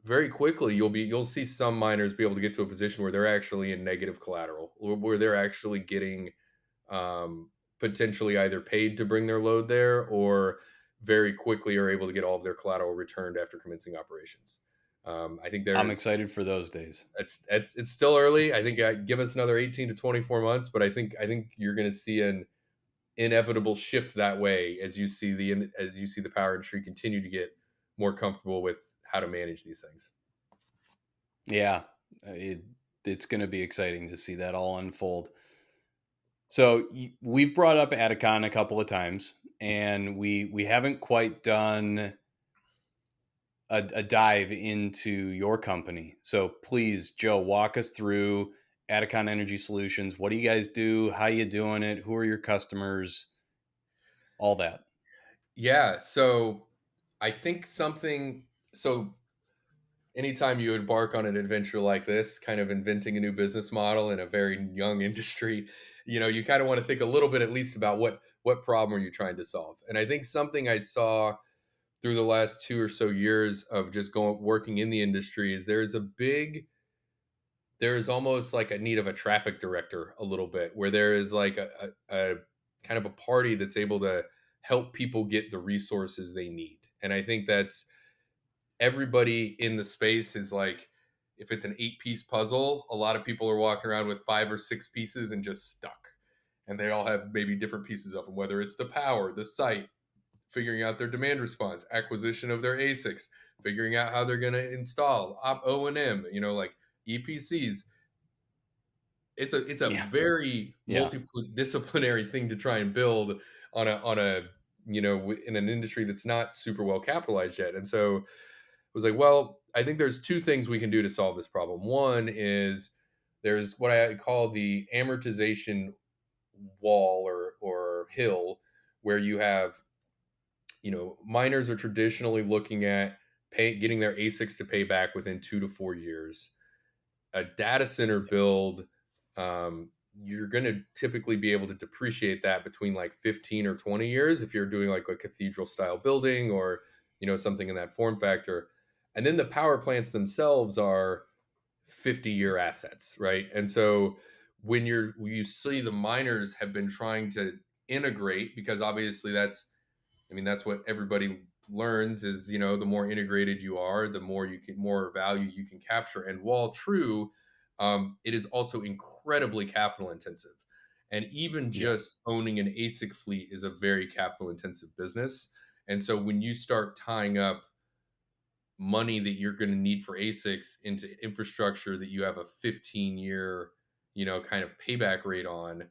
Speaker 2: very quickly you'll see some miners be able to get to a position where they're actually in negative collateral, where they're actually getting potentially either paid to bring their load there, or very quickly are able to get all of their collateral returned after commencing operations. I think
Speaker 1: I'm
Speaker 2: there's
Speaker 1: excited for those days.
Speaker 2: it's still early. I think give us another 18 to 24 months, but I think you're going to see an inevitable shift that way as you see the power industry continue to get more comfortable with how to manage these things.
Speaker 1: Yeah. It, it's going to be exciting to see that all unfold. So we've brought up Adakon a couple of times, and we haven't quite done a dive into your company. So please, Joe, walk us through Adakon Energy Solutions. What do you guys do? How you doing it? Who are your customers? All that.
Speaker 2: Yeah, so I think something so anytime you embark on an adventure like this, kind of inventing a new business model in a very young industry, you kind of want to think a little bit at least about what problem are you trying to solve. And I think something I saw through the last 2 or so years of just going working in the industry is there is almost like a need of a traffic director a little bit, where there is like a kind of a party that's able to help people get the resources they need. And I think that's everybody in the space is like, if it's an 8-piece puzzle, a lot of people are walking around with 5 or 6 pieces and just stuck. And they all have maybe different pieces of them, whether it's the power, the site, figuring out their demand response, acquisition of their ASICs, figuring out how they're going to install O&M, like EPCs. It's a
Speaker 1: Yeah.
Speaker 2: very
Speaker 1: Yeah.
Speaker 2: multidisciplinary thing to try and build on a in an industry that's not super well capitalized yet. And so I was like, well, I think there's two things we can do to solve this problem. One is there's what I call the amortization wall or hill, where you have, miners are traditionally looking at getting their ASICs to pay back within 2 to 4 years. A data center build, you're going to typically be able to depreciate that between like 15 or 20 years if you're doing like a cathedral style building, or something in that form factor. And then the power plants themselves are 50-year assets, right? And so when you see the miners have been trying to integrate, because obviously that's what everybody learns is, the more integrated you are, the more value you can capture. And while true, it is also incredibly capital intensive. And even
Speaker 1: Yeah.
Speaker 2: just owning an ASIC fleet is a very capital intensive business. And so when you start tying up money that you're going to need for ASICs into infrastructure that you have a 15-year, kind of payback rate on,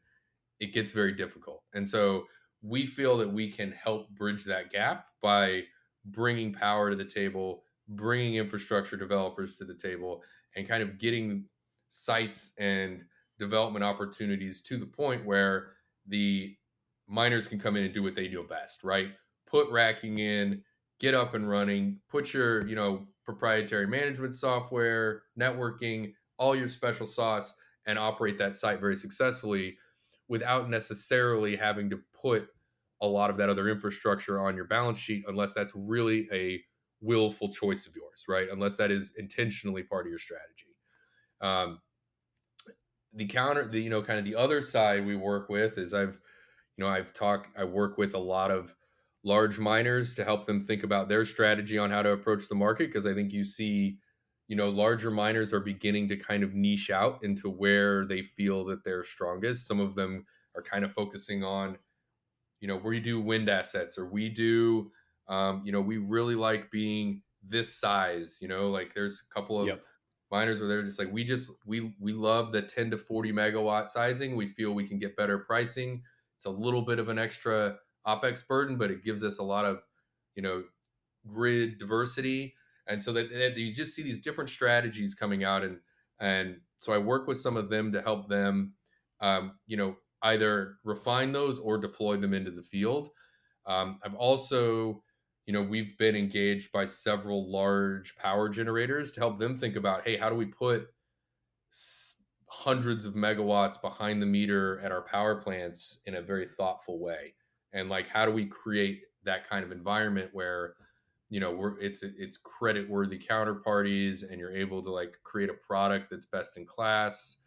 Speaker 2: it gets very difficult. And so we feel that we can help bridge that gap by bringing power to the table, bringing infrastructure developers to the table, and kind of getting sites and development opportunities to the point where the miners can come in and do what they do best, right? Put racking in, get up and running, put your, proprietary management software, networking, all your special sauce, and operate that site very successfully without necessarily having to put a lot of that other infrastructure on your balance sheet, unless that's really a willful choice of yours, right? Unless that is intentionally part of your strategy. Um, kind of the other side we work with is I work with a lot of large miners to help them think about their strategy on how to approach the market, because I think you see, larger miners are beginning to kind of niche out into where they feel that they're strongest. Some of them are kind of focusing on, we do wind assets, or we do, we really like being this size, like there's a couple of
Speaker 1: Yep.
Speaker 2: miners where they're just like, we love the 10 to 40 megawatt sizing. We feel we can get better pricing. It's a little bit of an extra OpEx burden, but it gives us a lot of, you know, grid diversity. And so that you just see these different strategies coming out. And so I work with some of them to help them, either refine those or deploy them into the field. I've also, we've been engaged by several large power generators to help them think about, hey, how do we put hundreds of megawatts behind the meter at our power plants in a very thoughtful way? And like, how do we create that kind of environment where, it's credit worthy counterparties, and you're able to like create a product that's best in class.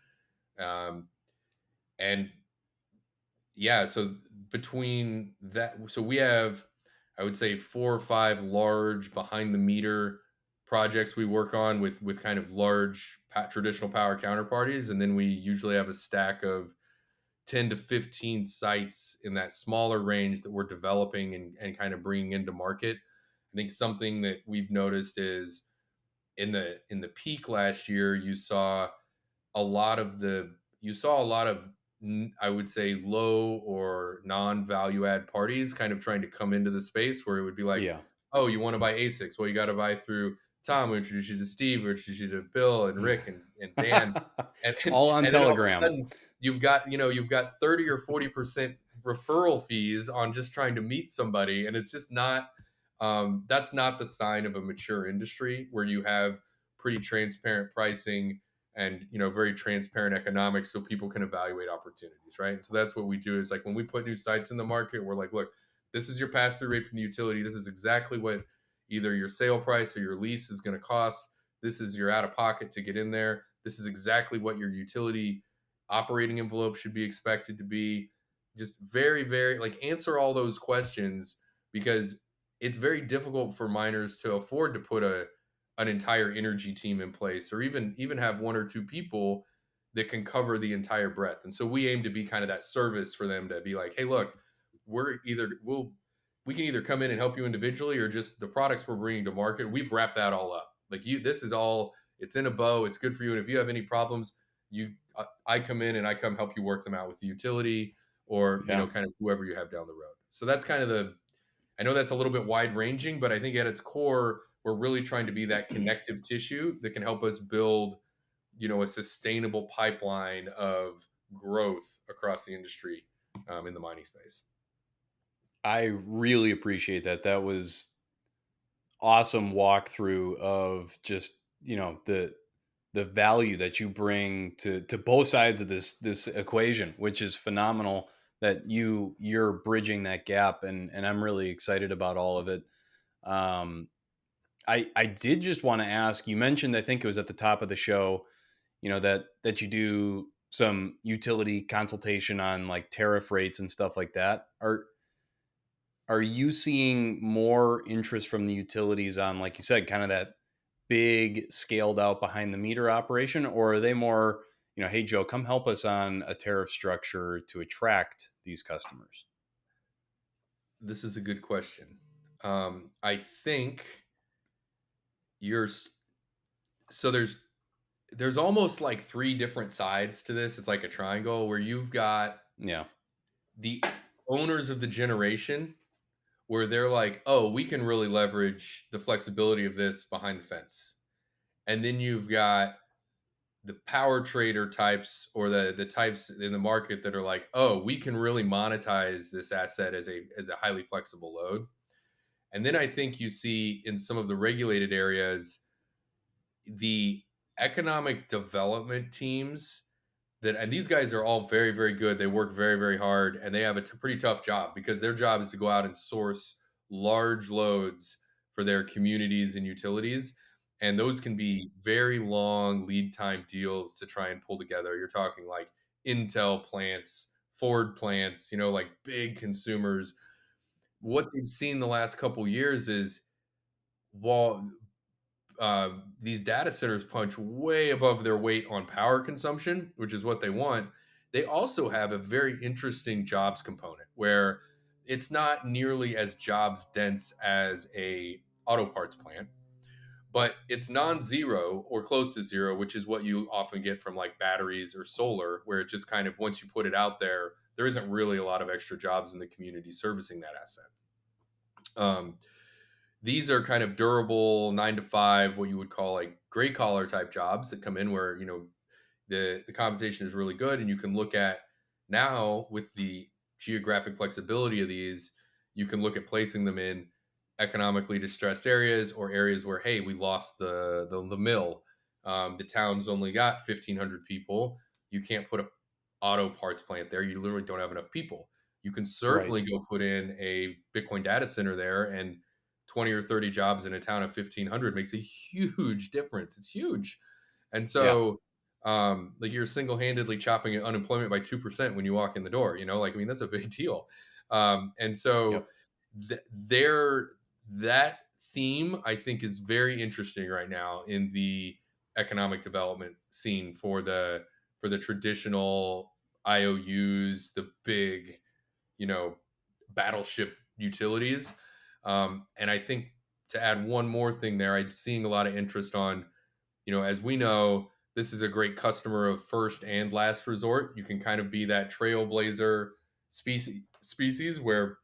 Speaker 2: And yeah, so between that, so we have, I would say, 4 or 5 large behind the meter projects we work on with kind of large traditional power counterparties, and then we usually have a stack of 10 to 15 sites in that smaller range that we're developing and kind of bringing into market. I think something that we've noticed is in the peak last year, you saw a lot of, I would say, low or non-value add parties kind of trying to come into the space, where it would be like,
Speaker 1: Yeah.
Speaker 2: oh, you want to buy ASICs? Well, you got to buy through Tom, we introduce you to Steve, we introduce you to Bill and Rick and Dan,
Speaker 1: All on
Speaker 2: and then all of a
Speaker 1: Telegram.
Speaker 2: sudden you've got 30 or 40% referral fees on just trying to meet somebody, and it's just not that's not the sign of a mature industry where you have pretty transparent pricing and very transparent economics so people can evaluate opportunities, right? And so that's what we do is like when we put new sites in the market, we're like, look, this is your pass-through rate from the utility. This is exactly what either your sale price or your lease is going to cost. This is your out of pocket to get in there. This is exactly what your utility operating envelope should be expected to be. Just very, very like answer all those questions because it's very difficult for miners to afford to put an entire energy team in place or even have one or two people that can cover the entire breadth. And so we aim to be kind of that service for them to be like, hey, look, we can either come in and help you individually or just the products we're bringing to market. We've wrapped that all up. Like this is all, it's in a bow. It's good for you. And if you have any problems, I come in and I come help you work them out with the utility or,
Speaker 1: Yeah.
Speaker 2: kind of whoever you have down the road. So that's kind of I know that's a little bit wide ranging, but I think at its core, we're really trying to be that connective tissue that can help us build, a sustainable pipeline of growth across the industry in the mining space.
Speaker 1: I really appreciate that. That was awesome walkthrough of just, the value that you bring to both sides of this equation, which is phenomenal that you're bridging that gap, and I'm really excited about all of it. Um, I did just want to ask. You mentioned, I think it was at the top of the show, that you do some utility consultation on like tariff rates and stuff like that. Are you seeing more interest from the utilities on, like you said, kind of that big scaled out behind the meter operation, or are they more, hey Joe, come help us on a tariff structure to attract these customers?
Speaker 2: This is a good question. I think you're so there's almost like three different sides to this. It's like a triangle where you've got
Speaker 1: Yeah.
Speaker 2: the owners of the generation where they're like, oh, we can really leverage the flexibility of this behind the fence. And then you've got the power trader types or the types in the market that are like, oh, we can really monetize this asset as a highly flexible load. And then I think you see in some of the regulated areas the economic development teams and these guys are all very, very good. They work very, very hard and they have a pretty tough job because their job is to go out and source large loads for their communities and utilities. And those can be very long lead time deals to try and pull together. You're talking like Intel plants, Ford plants, like big consumers. What they've seen the last couple years is while these data centers punch way above their weight on power consumption, which is what they want. They also have a very interesting jobs component where it's not nearly as jobs dense as a auto parts plant, but it's non-zero or close to zero, which is what you often get from like batteries or solar, where it just kind of once you put it out there, there isn't really a lot of extra jobs in the community servicing that asset. Um, these are kind of durable 9 to 5, what you would call like gray collar type jobs that come in where the compensation is really good, and you can look at now with the geographic flexibility of these, you can look at placing them in economically distressed areas or areas where hey, we lost the mill. The town's only got 1,500 people. You can't put a auto parts plant there. You literally don't have enough people. You can certainly
Speaker 1: Right.
Speaker 2: go put in a Bitcoin data center there, and 20 or 30 jobs in a town of 1,500 makes a huge difference. It's huge. And
Speaker 1: Yeah.
Speaker 2: so, like you're single-handedly chopping unemployment by 2% when you walk in the door, like, I mean, that's a big deal. And so
Speaker 1: Yep.
Speaker 2: there, that theme I think is very interesting right now in the economic development scene for the traditional IOUs, the big, you know, battleship utilities. And I think to add one more thing there, I'm seeing a lot of interest on, as we know, this is a great customer of first and last resort. You can kind of be that trailblazer species where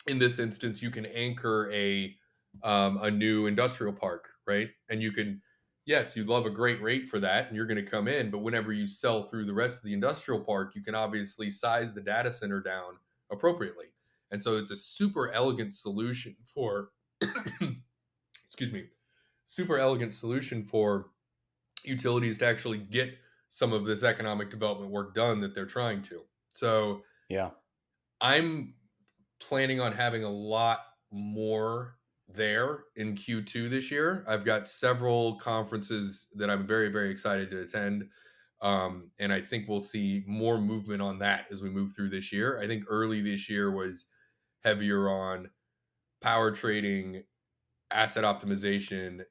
Speaker 2: in this instance you can anchor a a new industrial park, right? And you can, yes, you'd love a great rate for that, and you're going to come in. But whenever you sell through the rest of the industrial park, you can obviously size the data center down appropriately. And so it's a super elegant solution for, excuse me, super elegant solution for utilities to actually get some of this economic development work done that they're trying to. So
Speaker 1: Yeah.
Speaker 2: I'm planning on having a lot more there in Q2 this year. I've got several conferences that I'm very, very excited to attend. And I think we'll see more movement on that as we move through this year. I think early this year was heavier on power trading, asset optimization,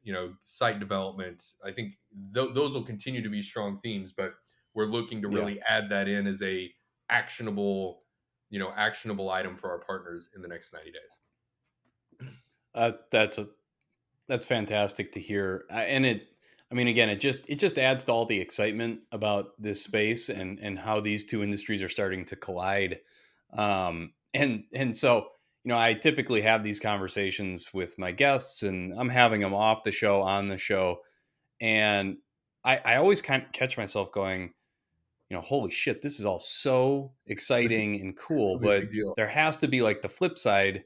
Speaker 2: site development. I think those will continue to be strong themes, but we're looking to
Speaker 1: Yeah.
Speaker 2: really add that in as a actionable, actionable item for our partners in the next 90 days.
Speaker 1: Uh, that's a that's fantastic to hear. And I mean, again, it just adds to all the excitement about this space and how these two industries are starting to collide. And so, I typically have these conversations with my guests, and I'm having them off the show, on the show, and I always kind of catch myself going, holy shit, this is all so exciting and cool,
Speaker 2: It'll be a
Speaker 1: but
Speaker 2: big deal.
Speaker 1: there has to be like the flip side.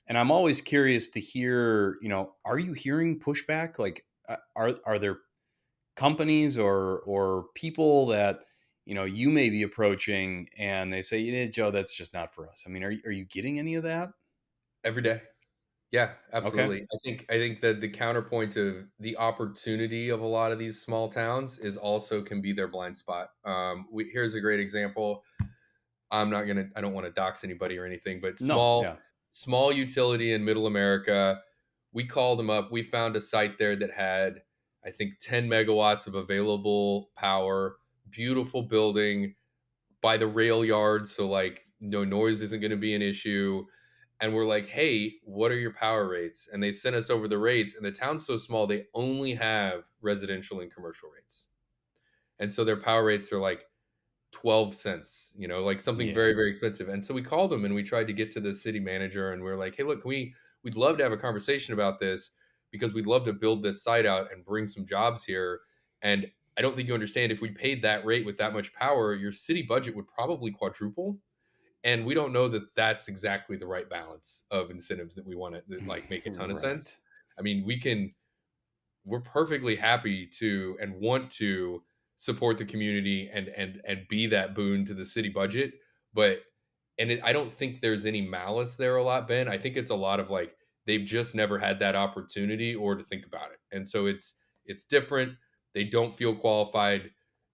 Speaker 1: And I'm always curious to hear, are you hearing pushback? Like, are there companies or people that you may be approaching, and they say, Joe, that's just not for us. I mean, are you getting any of that?
Speaker 2: Every day. Yeah,
Speaker 1: Okay.
Speaker 2: absolutely. I think that the counterpoint of the opportunity of a lot of these small towns is also can be their blind spot. Here's a great example. I don't want to dox anybody or anything, but
Speaker 1: No.
Speaker 2: small
Speaker 1: Yeah.
Speaker 2: small utility in Middle America. We called them up. We found a site there that had, I think, 10 megawatts of available power. Beautiful building by the rail yard, so like no noise isn't going to be an issue. And we're like, hey, what are your power rates? And they sent us over the rates. And the town's so small, they only have residential and commercial rates. And so their power rates are like 12 cents, like something
Speaker 1: Yeah.
Speaker 2: very, very expensive. And so we called them and we tried to get to the city manager and we are like, hey, look, we'd love to have a conversation about this because we'd love to build this site out and bring some jobs here. And I don't think you understand, if we paid that rate with that much power, your city budget would probably quadruple. And we don't know that that's exactly the right balance of incentives that we want to like make a ton of sense.
Speaker 1: Right.
Speaker 2: I mean, we're perfectly happy to and want to support the community and be that boon to the city budget, but I don't think there's any malice there a lot, Ben. I think it's a lot of like they've just never had that opportunity or to think about it, and so it's different. They don't feel qualified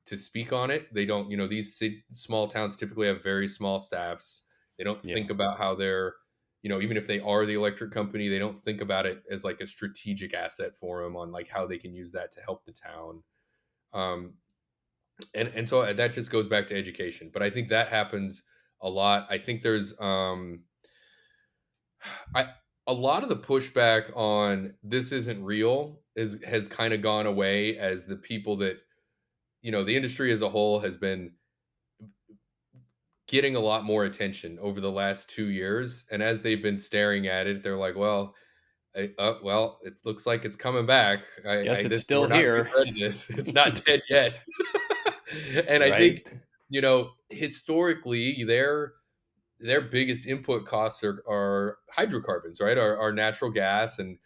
Speaker 2: to speak on it. They don't, these small towns typically have very small staffs. They don't
Speaker 1: Yeah.
Speaker 2: think about how they're, even if they are the electric company, they don't think about it as like a strategic asset for them on like how they can use that to help the town. Um, and so that just goes back to education. But I think that happens a lot. I think there's I a lot of the pushback on this isn't real is has kind of gone away as the people that the industry as a whole has been getting a lot more attention over the last 2 years, and as they've been staring at it, they're like, well, well, it looks like it's coming back.
Speaker 1: Guess it's
Speaker 2: This
Speaker 1: still
Speaker 2: we're not
Speaker 1: here.
Speaker 2: getting rid of this. It's not dead yet. And I think,
Speaker 1: Right.
Speaker 2: historically, their biggest input costs are hydrocarbons, right? Are natural gas, and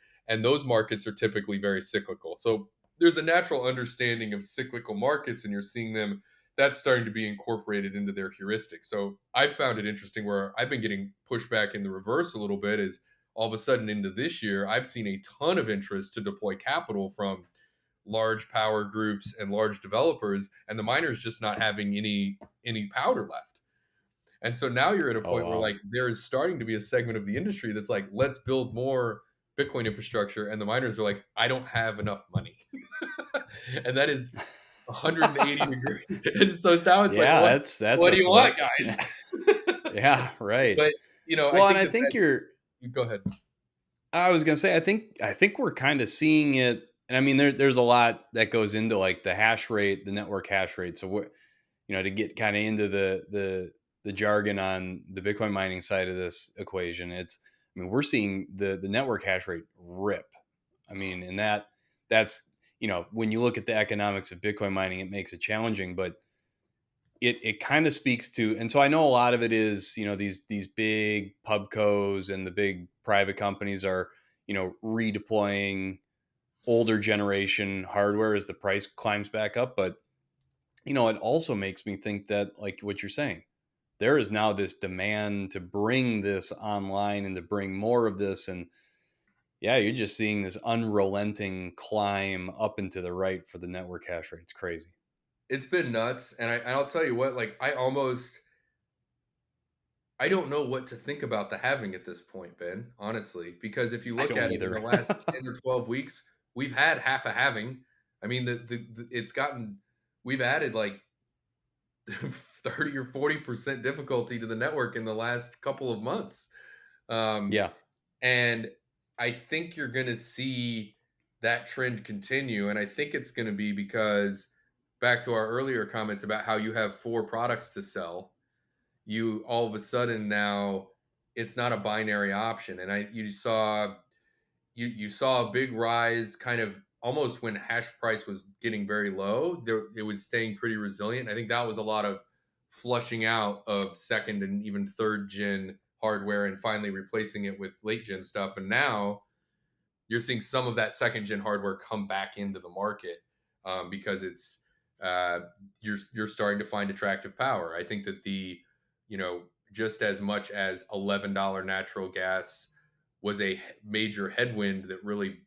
Speaker 2: those markets are typically very cyclical. So there's a natural understanding of cyclical markets, and you're seeing them. That's starting to be incorporated into their heuristics. So I found it interesting where I've been getting pushback in the reverse a little bit. Is all of a sudden into this year, I've seen a ton of interest to deploy capital from large power groups and large developers, and the miners just not having any powder left. And so now you're at a
Speaker 1: Oh,
Speaker 2: point where
Speaker 1: wow.
Speaker 2: like there is starting to be a segment of the industry that's like, let's build more Bitcoin infrastructure. And the miners are like, I don't have enough money. And that is 180 degrees. And so now it's like,
Speaker 1: Yeah, that's
Speaker 2: what
Speaker 1: a
Speaker 2: do you want,
Speaker 1: flip.
Speaker 2: guys?
Speaker 1: Yeah, right.
Speaker 2: But I
Speaker 1: Well, and
Speaker 2: think
Speaker 1: I
Speaker 2: that
Speaker 1: think
Speaker 2: you go ahead.
Speaker 1: I was gonna say, I think we're kind of seeing it, and I mean, there's a lot that goes into like the hash rate, the network hash rate. So what, to get kind of into the jargon on the Bitcoin mining side of this equation, it's I mean, we're seeing the network hash rate rip. I mean, and that's when you look at the economics of Bitcoin mining, it makes it challenging, but it kind of speaks to, and so I know a lot of it is, these big pubcos and the big private companies are, redeploying older generation hardware as the price climbs back up. But it also makes me think that, like what you're saying, there is now this demand to bring this online and to bring more of this. And yeah, you're just seeing this unrelenting climb up and to the right for the network hash rate. It's crazy.
Speaker 2: It's been nuts, and I'll tell you what, like, I don't know what to think about the halving at this point, Ben, honestly, because if you
Speaker 1: I
Speaker 2: look
Speaker 1: don't
Speaker 2: at it in
Speaker 1: either.
Speaker 2: the last 10 or 12 weeks, we've had half a halving. I mean, it's gotten, we've added like 30 or 40% difficulty to the network in the last couple of months. Um,
Speaker 1: Yeah.
Speaker 2: and I think you're going to see that trend continue. And I think it's going to be because, back to our earlier comments about how you have four products to sell, you all of a sudden now it's not a binary option. And you saw a big rise kind of almost when hash price was getting very low. There, it was staying pretty resilient. I think that was a lot of flushing out of second and even third gen hardware and finally replacing it with late gen stuff. And now you're seeing some of that second gen hardware come back into the market, because it's uh, you're starting to find attractive power. I think that just as much as $11 natural gas was a major headwind that really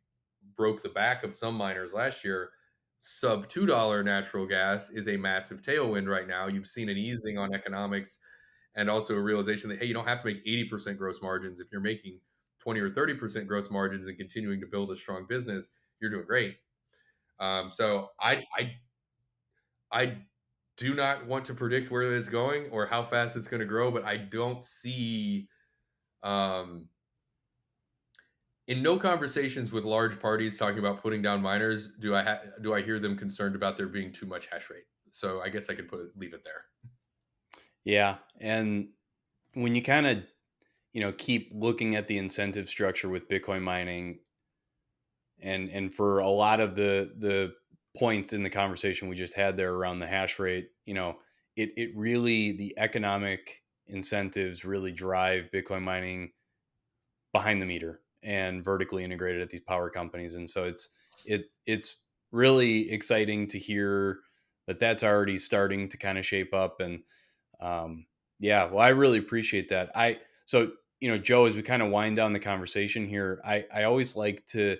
Speaker 2: broke the back of some miners last year, sub $2 natural gas is a massive tailwind right now. You've seen an easing on economics and also a realization that, hey, you don't have to make 80% gross margins. If you're making 20 or 30% gross margins and continuing to build a strong business, you're doing great. So I do not want to predict where it's going or how fast it's going to grow, but I don't see, um, in no conversations with large parties talking about putting down miners do I hear them concerned about there being too much hash rate. So I guess I could leave it there.
Speaker 1: Yeah. And when you kind of, keep looking at the incentive structure with Bitcoin mining, and for a lot of the points in the conversation we just had there around the hash rate, it really, the economic incentives really drive Bitcoin mining behind the meter and vertically integrated at these power companies. And so it's really exciting to hear that that's already starting to kind of shape up. And yeah, well, I really appreciate that. Joe, as we kind of wind down the conversation here, I always like to,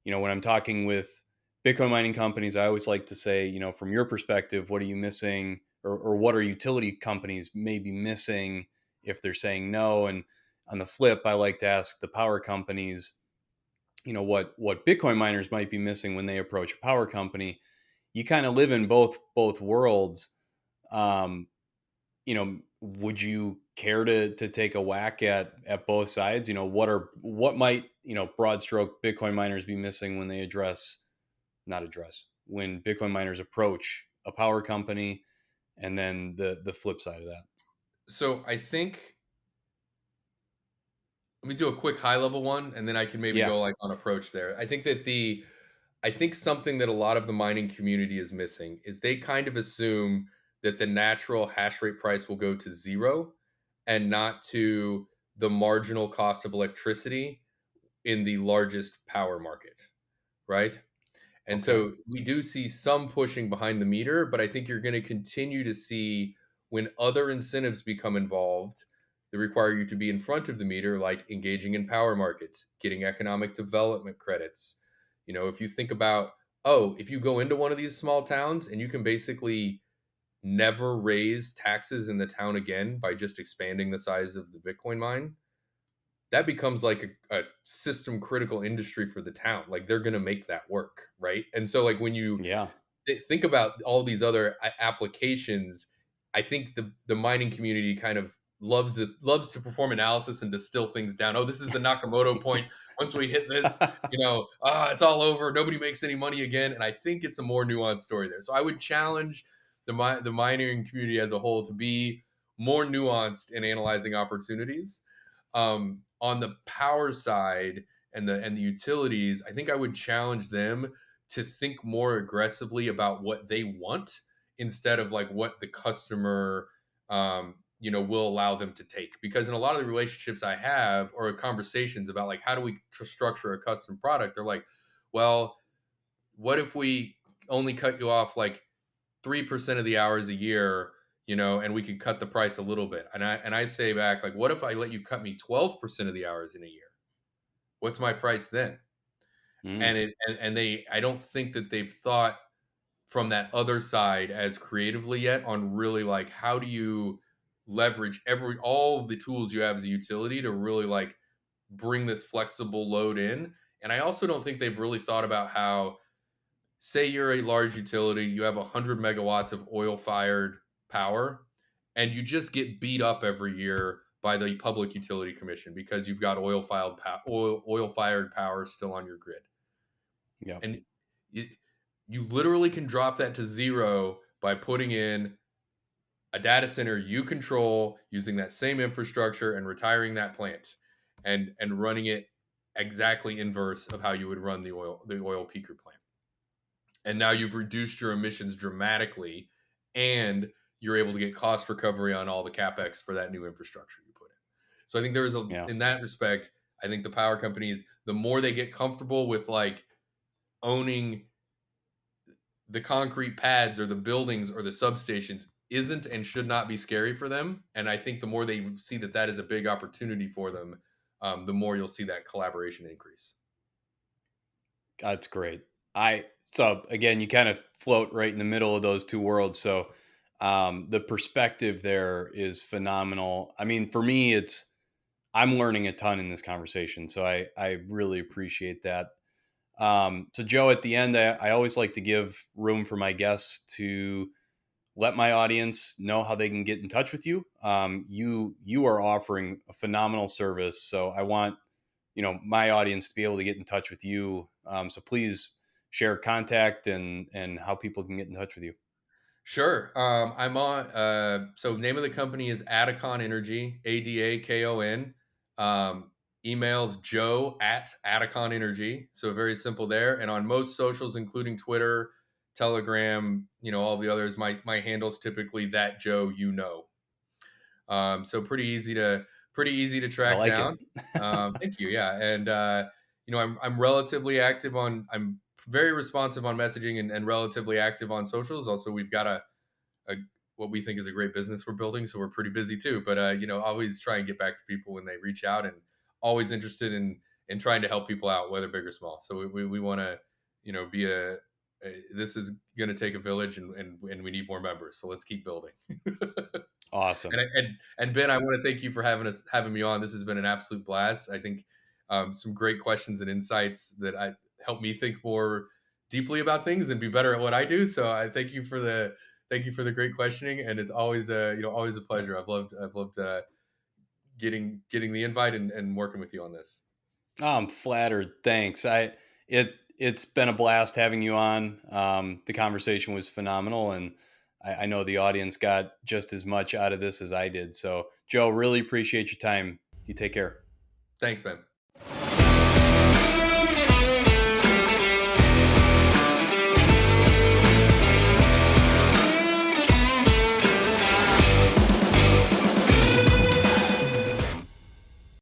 Speaker 1: when I'm talking with Bitcoin mining companies, I always like to say, from your perspective, what are you missing, or what are utility companies maybe missing if they're saying no? And on the flip, I like to ask the power companies, what Bitcoin miners might be missing when they approach a power company. You kind of live in both worlds. Would you care to take a whack at both sides? What might, broad stroke Bitcoin miners be missing when they not address when Bitcoin miners approach a power company, and then the flip side of that.
Speaker 2: So I think, let me do a quick high level one and then I can maybe
Speaker 1: Yeah.
Speaker 2: go like on approach there. I think something that a lot of the mining community is missing is they kind of assume that the natural hash rate price will go to zero and not to the marginal cost of electricity in the largest power market, right? And
Speaker 1: Okay.
Speaker 2: so we do see some pushing behind the meter, but I think you're going to continue to see, when other incentives become involved that require you to be in front of the meter, like engaging in power markets, getting economic development credits. If you think about, oh, if you go into one of these small towns and you can basically never raise taxes in the town again by just expanding the size of the Bitcoin mine, that becomes like a system critical industry for the town. Like they're going to make that work, right? And so like when you
Speaker 1: Yeah.
Speaker 2: think about all these other applications, I think the mining community kind of loves to perform analysis and distill things down. Oh, this is the Nakamoto point. Once we hit this, it's all over. Nobody makes any money again. And I think it's a more nuanced story there. So I would challenge the mining community as a whole to be more nuanced in analyzing opportunities. On the power side and the utilities, I think I would challenge them to think more aggressively about what they want instead of like what the customer will allow them to take. Because in a lot of the relationships I have or conversations about like how do we structure a custom product, they're like, well, what if we only cut you off like 3% of the hours a year, and we could cut the price a little bit. And I say back, like, what if I let you cut me 12% of the hours in a year? What's my price then?
Speaker 1: Mm,
Speaker 2: And I don't think that they've thought from that other side as creatively yet on really like how do you leverage all of the tools you have as a utility to really like bring this flexible load in. And I also don't think they've really thought about how, say you're a large utility, you have 100 megawatts of oil fired power, and you just get beat up every year by the Public Utility Commission because you've got oil fired power still on your grid.
Speaker 1: yep.
Speaker 2: And you, you literally can drop that to zero by putting in a data center you control using that same infrastructure and retiring that plant and running it exactly inverse of how you would run the oil peaker plant. And now you've reduced your emissions dramatically, and you're able to get cost recovery on all the capex for that new infrastructure you put in. So I think
Speaker 1: Yeah.
Speaker 2: in that respect, I think the power companies, the more they get comfortable with like owning the concrete pads or the buildings or the substations, isn't and should not be scary for them. And I think the more they see that that is a big opportunity for them, the more you'll see that collaboration increase.
Speaker 1: That's great. So again, you kind of float right in the middle of those two worlds. So the perspective there is phenomenal. I mean, for me, I'm learning a ton in this conversation. So I really appreciate that. So Joe, at the end, I always like to give room for my guests to let my audience know how they can get in touch with you. You are offering a phenomenal service. So I want my audience to be able to get in touch with you. So please share contact and how people can get in touch with you.
Speaker 2: Sure. I'm on. So name of the company is Adakon Energy, Adakon. Um, emails Joe at Adakon Energy. So very simple there. And on most socials, including Twitter, Telegram, all the others, my handle's typically that Joe. So pretty easy to
Speaker 1: I
Speaker 2: track
Speaker 1: like it.
Speaker 2: down. Thank you. Yeah, and I'm relatively active on. I'm very responsive on messaging and relatively active on socials. Also, we've got a what we think is a great business we're building, so we're pretty busy too. But always try and get back to people when they reach out, and always interested in trying to help people out, whether big or small. So we want to be this is going to take a village, and we need more members. So let's keep building.
Speaker 1: Awesome.
Speaker 2: And Ben, I want to thank you for having me on. This has been an absolute blast. I think some great questions and insights that I help me think more deeply about things and be better at what I do. So I thank you for the great questioning, and it's always a pleasure. I've loved getting the invite and working with you on this.
Speaker 1: Oh, I'm flattered. Thanks. It's been a blast having you on. The conversation was phenomenal, and I know the audience got just as much out of this as I did. So, Joe, really appreciate your time. You take care.
Speaker 2: Thanks, Ben.